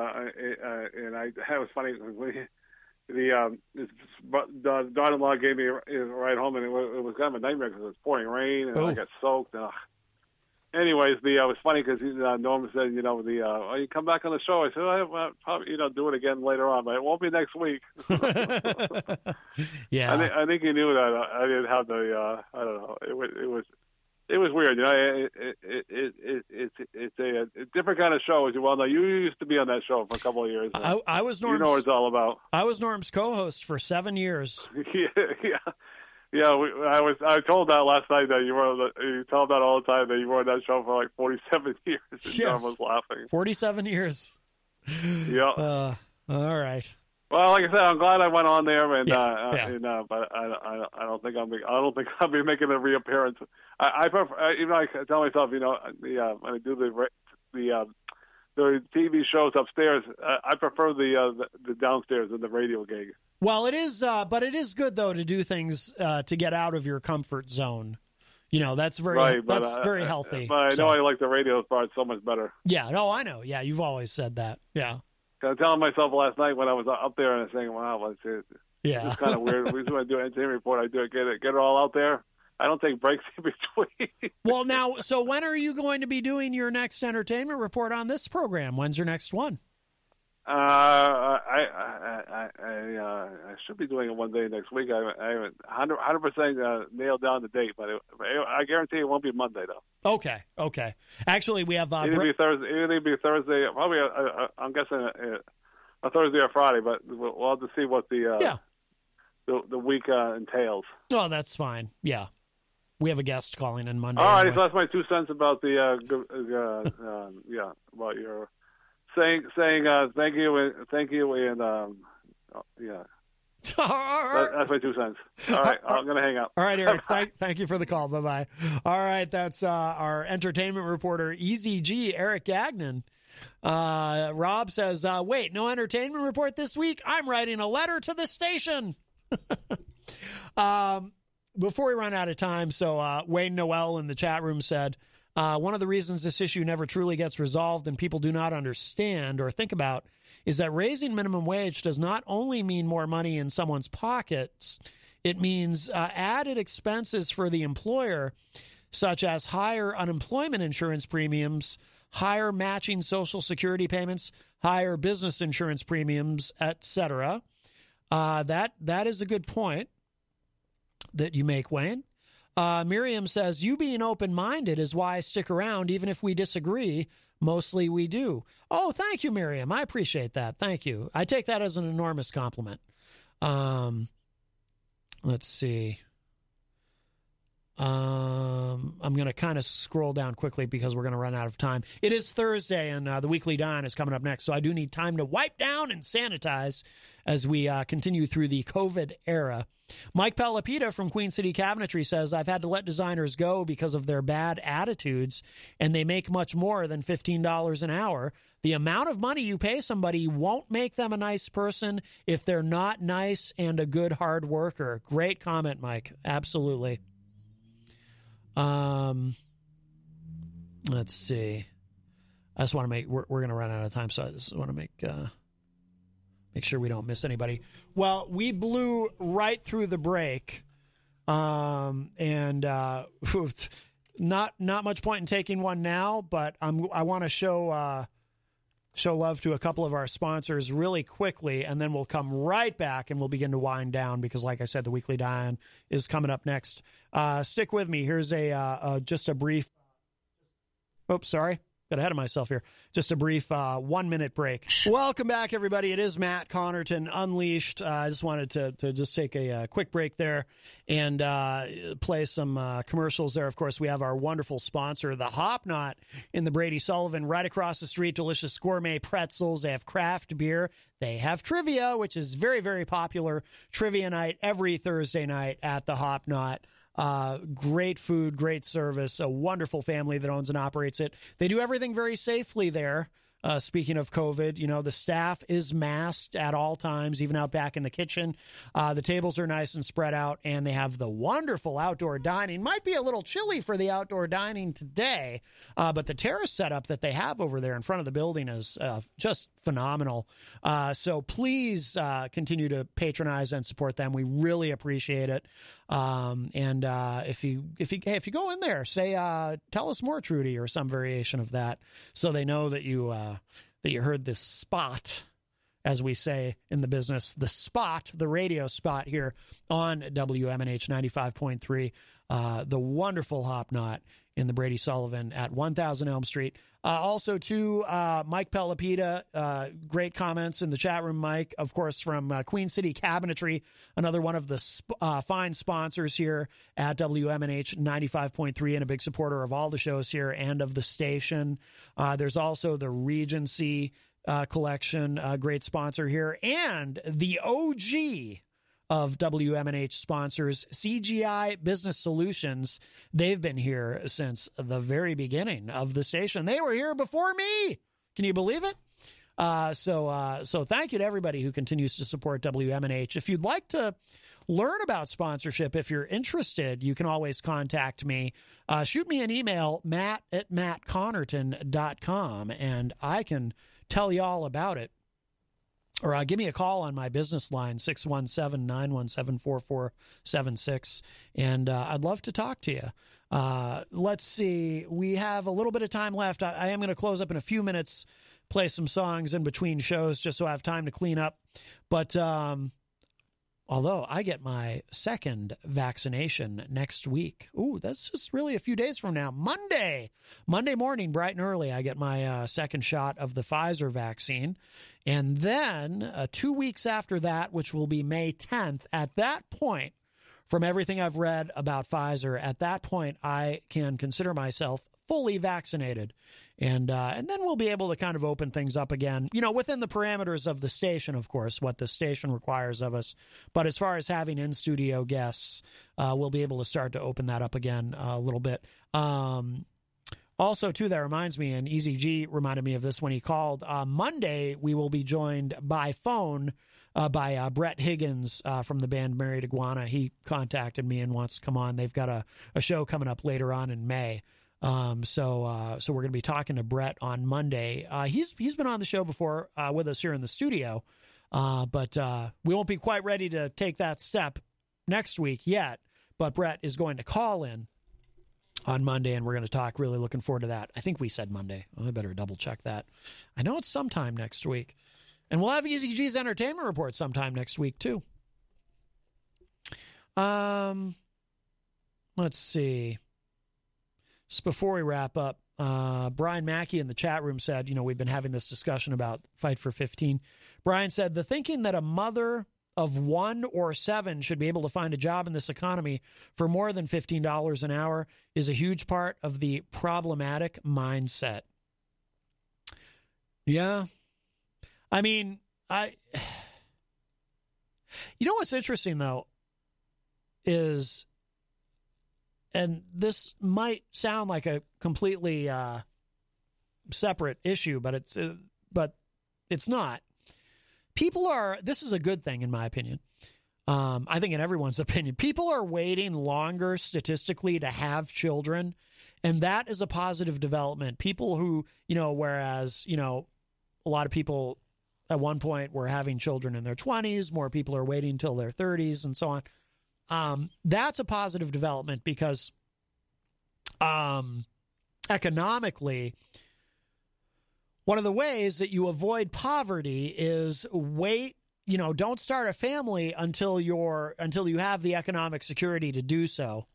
was funny. This daughter-in-law gave me a ride home, and it was kind of a nightmare because it was pouring rain, and I got soaked. Anyways, it was funny because Norm said, you come back on the show. I said, I'll probably, do it again later on, but it won't be next week. Yeah, I think he knew that I didn't have the. I don't know. It was weird, It's a different kind of show, as you well know. You used to be on that show for a couple of years. I was Norm's. You know what it's all about. I was Norm's co-host for 7 years. Yeah. I told that last night that you told that all the time that you were on that show for like 47 years. Yes. Norm was laughing. 47 years. Yeah. All right. Well, like I said, I'm glad I went on there, but I don't think I'll be making a reappearance. I prefer, I tell myself, when I do the TV shows upstairs, I prefer the downstairs than the radio gig. Well, it is, but it is good though to do things to get out of your comfort zone. That's very very healthy. But I know I like the radio part so much better. Yeah, no, I know. Yeah, you've always said that. Yeah. I was telling myself last night when I was up there and I was saying, wow, it's kind of weird. When I do an entertainment report, I do it, get it all out there. I don't take breaks in between. Well, now, so when are you going to be doing your next entertainment report on this program? When's your next one? I should be doing it one day next week. I haven't 100% nailed down the date, but I guarantee it won't be Monday though. Okay. Actually, we have It'll be Thursday. Probably I'm guessing a Thursday or Friday, but we'll have to see what the week entails. Oh, that's fine. Yeah, we have a guest calling in Monday. All right, anyway. so that's my 2 cents about the about your saying thank you and that's my 2 cents. All right, I'm gonna hang up. All right, Eric. Thank you for the call. Bye bye. All right, that's our entertainment reporter, Eazy-G, Eric Gagnon. Rob says, "Wait, no entertainment report this week? I'm writing a letter to the station." Before we run out of time, so Wayne Noel in the chat room said, one of the reasons this issue never truly gets resolved and people do not understand or think about is that raising minimum wage does not only mean more money in someone's pockets, it means added expenses for the employer, such as higher unemployment insurance premiums, higher matching Social Security payments, higher business insurance premiums, etc. That is a good point that you make, Wayne. Miriam says, you being open-minded is why I stick around, even if we disagree. Mostly we do. Oh, thank you, Miriam. I appreciate that. Thank you. I take that as an enormous compliment. Let's see. I'm going to kind of scroll down quickly because we're going to run out of time. It is Thursday, and the Weekly Dion is coming up next, so I do need time to wipe down and sanitize as we continue through the COVID era. Mike Pelopita from Queen City Cabinetry says, I've had to let designers go because of their bad attitudes, and they make much more than $15 an hour. The amount of money you pay somebody won't make them a nice person if they're not nice and a good hard worker. Great comment, Mike. Absolutely. Let's see. I just want to make, we're going to run out of time, so I just want to make sure we don't miss anybody. Well, we blew right through the break, and not much point in taking one now, but I want to show love to a couple of our sponsors really quickly, and then we'll come right back and we'll begin to wind down because, like I said, the Weekly Dion is coming up next. Stick with me. Here's just a brief. Oops, sorry. Got ahead of myself here. Just a brief 1 minute break. Welcome back, everybody. It is Matt Connarton Unleashed. I just wanted to just take a quick break there and play some commercials there. Of course, we have our wonderful sponsor, the Hop Knot in the Brady Sullivan, right across the street. Delicious gourmet pretzels. They have craft beer. They have trivia, which is very, very popular. Trivia night every Thursday night at the Hop Knot. Great food, great service, a wonderful family that owns and operates it. They do everything very safely there. Speaking of COVID, you know, the staff is masked at all times, even out back in the kitchen. The tables are nice and spread out, and they have the wonderful outdoor dining. Might be a little chilly for the outdoor dining today, but the terrace setup that they have over there in front of the building is just phenomenal. So please continue to patronize and support them. We really appreciate it. And if you go in there, say tell us more, Trudy, or some variation of that, so they know that you heard this spot, as we say in the business, the spot, the radio spot here on WMNH 95.3, the wonderful Hop Knot in the Brady Sullivan at 1000 Elm Street. Also, to Mike Pelopita, great comments in the chat room, Mike, of course, from Queen City Cabinetry, another one of the fine sponsors here at WMNH 95.3 and a big supporter of all the shows here and of the station. There's also the Regency collection, great sponsor here, and the OG of WMNH sponsors, CGI Business Solutions. They've been here since the very beginning of the station. They were here before me. Can you believe it? So thank you to everybody who continues to support WMNH. If you'd like to learn about sponsorship, if you're interested, you can always contact me. Shoot me an email, matt@mattconnerton.com, and I can tell you all about it. Or give me a call on my business line, 617-917-4476, and I'd love to talk to you. Let's see. We have a little bit of time left. I am going to close up in a few minutes play some songs in between shows just so I have time to clean up. But although I get my second vaccination next week. Ooh, that's just really a few days from now. Monday morning, bright and early, I get my second shot of the Pfizer vaccine. And then 2 weeks after that, which will be May 10th, at that point, from everything I've read about Pfizer, at that point, I can consider myself fully vaccinated. And then we'll be able to kind of open things up again, within the parameters of the station, of course, what the station requires of us. But as far as having in-studio guests, we'll be able to start to open that up again a little bit. Also, too, that reminds me, and Eazy-G reminded me of this when he called. Monday, we will be joined by phone by Brett Higgins from the band Married Iguana. He contacted me and wants to come on. They've got a show coming up later on in May. So we're going to be talking to Brett on Monday. He's been on the show before with us here in the studio, but we won't be quite ready to take that step next week yet. But Brett is going to call in on Monday, and we're going to talk. Really looking forward to that. I think we said Monday. I better double check that. I know it's sometime next week, and we'll have Eazy-G's entertainment report sometime next week too. Let's see. Just before we wrap up, Brian Mackey in the chat room said, we've been having this discussion about Fight for 15. Brian said, the thinking that a mother of 1 or 7 should be able to find a job in this economy for more than $15 an hour is a huge part of the problematic mindset. Yeah. I mean, what's interesting, though, is... and this might sound like a completely separate issue, but it's not. This is a good thing in my opinion. I think in everyone's opinion, people are waiting longer statistically to have children, and that is a positive development. People who, whereas, a lot of people at one point were having children in their 20s, more people are waiting until their 30s and so on. That's a positive development because economically, one of the ways that you avoid poverty is don't start a family until you have the economic security to do so.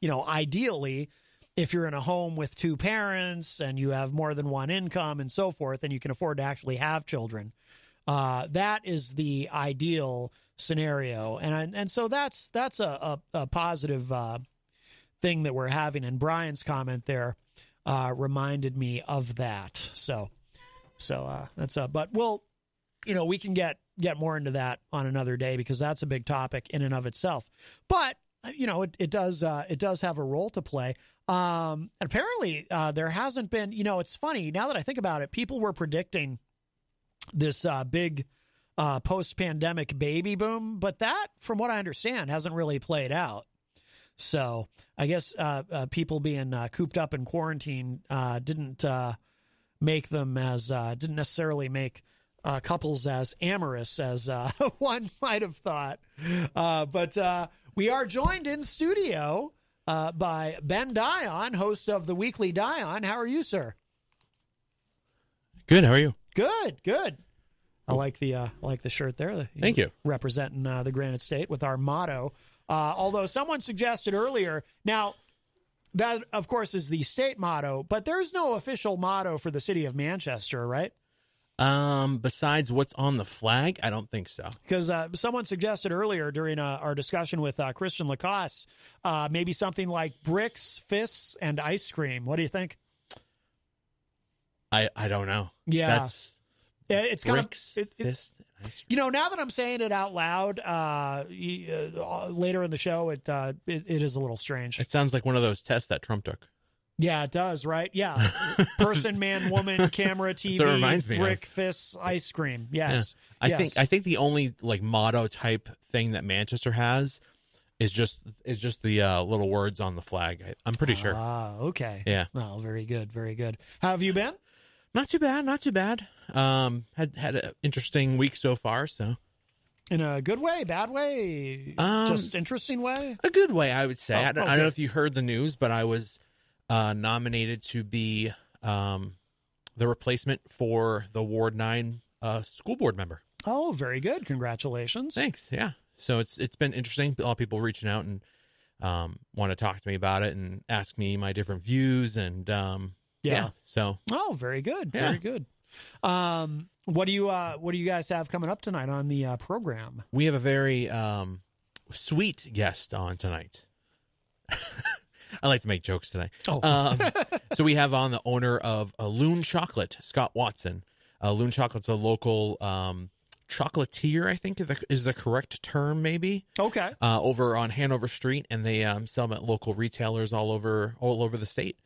Ideally, if you're in a home with 2 parents and you have more than one income and so forth, and you can afford to actually have children, that is the ideal scenario. And so that's a positive thing that we're having. And Brian's comment there reminded me of that. So that's but we can get more into that on another day because that's a big topic in and of itself. But it does have a role to play. Apparently there hasn't been, it's funny now that I think about it, people were predicting this big post-pandemic baby boom, but that, from what I understand, hasn't really played out. So I guess people being cooped up in quarantine didn't necessarily make couples as amorous as one might have thought. But we are joined in studio by Ben Dion, host of the Weekly Dion. How are you, sir? Good. How are you? Good. I like the shirt there. Thank you. Representing the Granite State with our motto. Although someone suggested earlier, now that of course is the state motto, but there's no official motto for the city of Manchester, right? Besides what's on the flag, I don't think so. Because someone suggested earlier during our discussion with Christian Lacoss, maybe something like bricks, fists, and ice cream. What do you think? I don't know. Yeah. It's kind bricks, of fist, and ice cream. now that I'm saying it out loud, later in the show, it is a little strange. It sounds like one of those tests that Trump took. Yeah, it does, right? Yeah. Person, man, woman, camera, TV, That's what it reminds me brick, of. fists, ice cream. Yes. Yeah. Yes. I think the only motto type thing that Manchester has is just the little words on the flag. I'm pretty sure. Ah, okay. Yeah. Well, very good, very good. How have you been? Not too bad. Had an interesting week so far, so. In a good way, bad way, just interesting way? A good way, I would say. I don't okay. know if you heard the news, but I was nominated to be the replacement for the Ward 9 school board member. Oh, very good. Congratulations. Thanks. Yeah. So it's been interesting. A lot of people reaching out and want to talk to me about it and ask me my different views and So very good. Yeah. Very good. What do you guys have coming up tonight on the program? We have a very sweet guest on tonight. I like to make jokes today. Oh. So we have on the owner of Loon Chocolate, Scott Watson. Loon Chocolate's a local chocolatier, I think is the correct term, maybe. Okay. Over on Hanover Street, and they sell them at local retailers all over the state.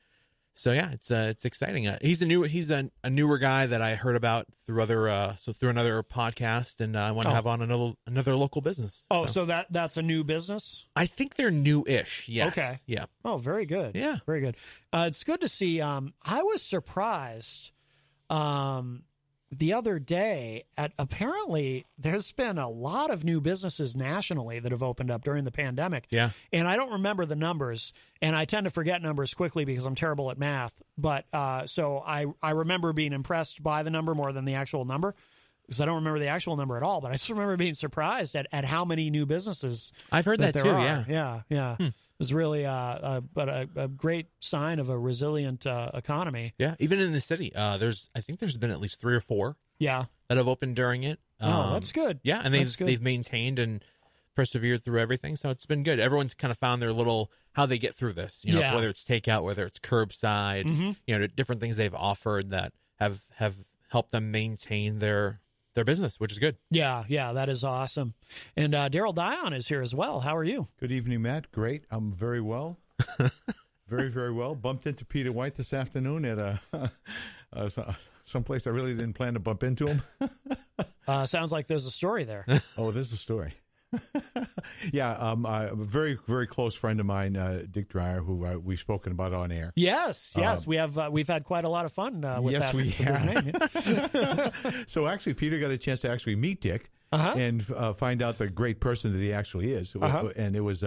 So yeah, it's exciting. He's a newer guy that I heard about through another podcast, and I want to have on another local business. Oh, so that's a new business? I think they're new-ish. Yes. Okay. Yeah. Oh, very good. Yeah. Very good. It's good to see. I was surprised the other day apparently there's been a lot of new businesses nationally that have opened up during the pandemic. Yeah. And I don't remember the numbers, and I tend to forget numbers quickly because I'm terrible at math. But so I remember being impressed by the number more than the actual number, because I don't remember the actual number at all. But I just remember being surprised at how many new businesses I've heard that there too. are. Yeah. Yeah. It's really a great sign of a resilient economy. Yeah, even in the city, I think there's been at least 3 or 4 that have opened during it. That's good. Yeah, and they've maintained and persevered through everything, so it's been good. Everyone's kind of found their little how they get through this. Whether it's takeout, whether it's curbside, different things they've offered that have helped them maintain their business, which is good. Yeah, that is awesome. And Darryl Dion is here as well. How are you? Good evening, Matt. Great. I'm very well. Very, very well. Bumped into Peter White this afternoon at someplace I really didn't plan to bump into him. Sounds like there's a story there. Oh, there's a story. Yeah, a very, very close friend of mine, Dick Dreyer, who we've spoken about on air. Yes, we've had quite a lot of fun with yes, that. we have. His name. So actually, Peter got a chance to actually meet Dick and find out the great person that he actually is. And it was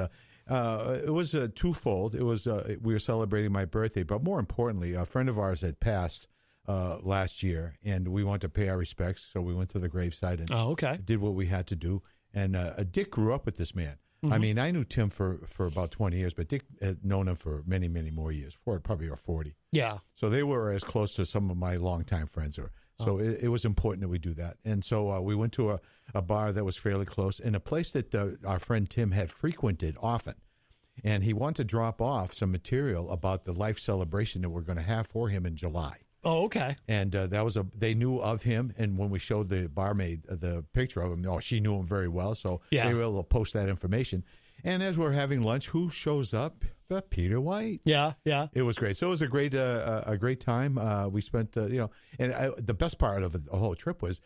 twofold. It was we were celebrating my birthday, but more importantly, a friend of ours had passed last year, and we wanted to pay our respects. So we went to the graveside and did what we had to do. And Dick grew up with this man. I mean, I knew Tim for about 20 years, but Dick had known him for many, many more years, probably 40. Yeah. So they were as close to some of my longtime friends were. So it was important that we do that. And so we went to a bar that was fairly close, in a place that our friend Tim had frequented often. And he wanted to drop off some material about the life celebration that we're going to have for him in July. Oh, okay. And they knew of him, and when we showed the barmaid the picture of him, she knew him very well, so they were able to post that information. And as we're having lunch, who shows up? Peter White. Yeah. It was great. So it was a great time. We spent, and the best part of the whole trip was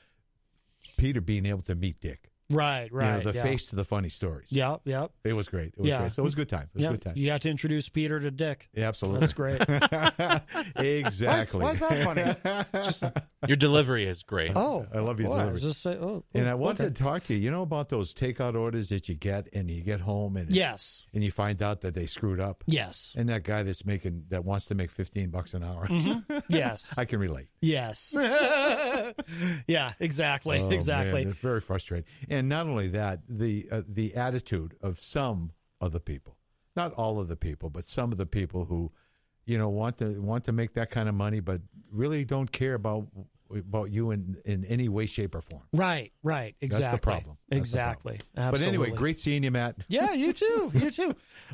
Peter being able to meet Dick. Right. The face to the funny stories. Yeah. It was great. It was great. So it was a good time. It was a good time. You got to introduce Peter to Dick. Yeah, absolutely. That's great. Exactly. Why's that funny? Your delivery is great. Oh, I love your delivery. I was just saying, and I wanted to talk to you. About those takeout orders that you get, and you get home, and yes, and you find out that they screwed up. Yes, and that guy that wants to make $15 an hour. Mm-hmm. Yes, I can relate. Yes, yeah, exactly, exactly. Man, it's very frustrating. And not only that, the attitude of some of the people, not all of the people, but some of the people who, want to make that kind of money, but really don't care about you in any way, shape, or form. Right, exactly. That's the problem. Exactly. Absolutely. But anyway, great seeing you, Matt. Yeah, you too.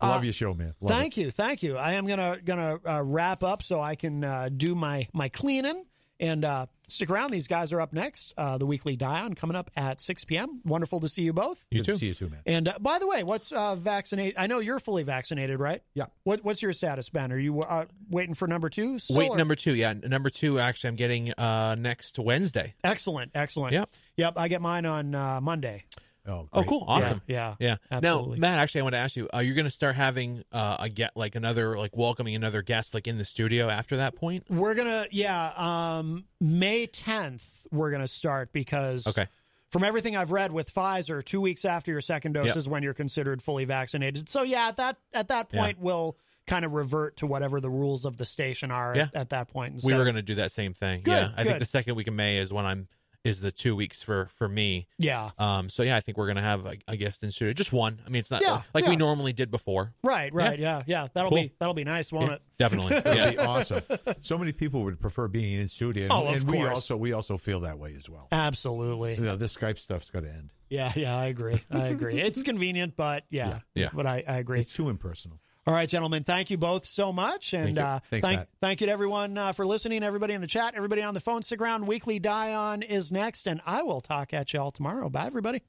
Love your show, man. Thank you. I am gonna wrap up so I can do my cleaning. And stick around. These guys are up next. The Weekly Dion coming up at 6 p.m. Wonderful to see you both. Good to see you too, man. And by the way, what's vaccinated? I know you're fully vaccinated, right? Yeah. What's your status, Ben? Are you waiting for number 2 still? Wait, number 2, yeah. Number 2, actually, I'm getting next Wednesday. Excellent. Yep, I get mine on Monday. Oh, cool. Awesome. Yeah. Absolutely. Now, Matt, actually, I want to ask you, you're going to start having welcoming another guest in the studio after that point? We're going to, May 10th, we're going to start because from everything I've read with Pfizer, 2 weeks after your second dose Yep. is when you're considered fully vaccinated. So yeah, at that point, we'll kind of revert to whatever the rules of the station are at that point. We were going to do that same thing. Good, I think the second week of May is when is the 2 weeks for me. Yeah. So yeah, I think we're going to have a guest in studio, just one. I mean, it's not like we normally did before. Right. Yeah. That'll be nice, won't it? Definitely. That'd be awesome. So many people would prefer being in studio. Of and course. we also feel that way as well. Absolutely. This Skype stuff's got to end. Yeah, I agree. It's convenient, but yeah. But I agree. It's too impersonal. All right, gentlemen, thank you both so much. And thank you to everyone for listening, everybody in the chat, everybody on the phone. Stick around. Weekly Dion is next, and I will talk at you all tomorrow. Bye, everybody.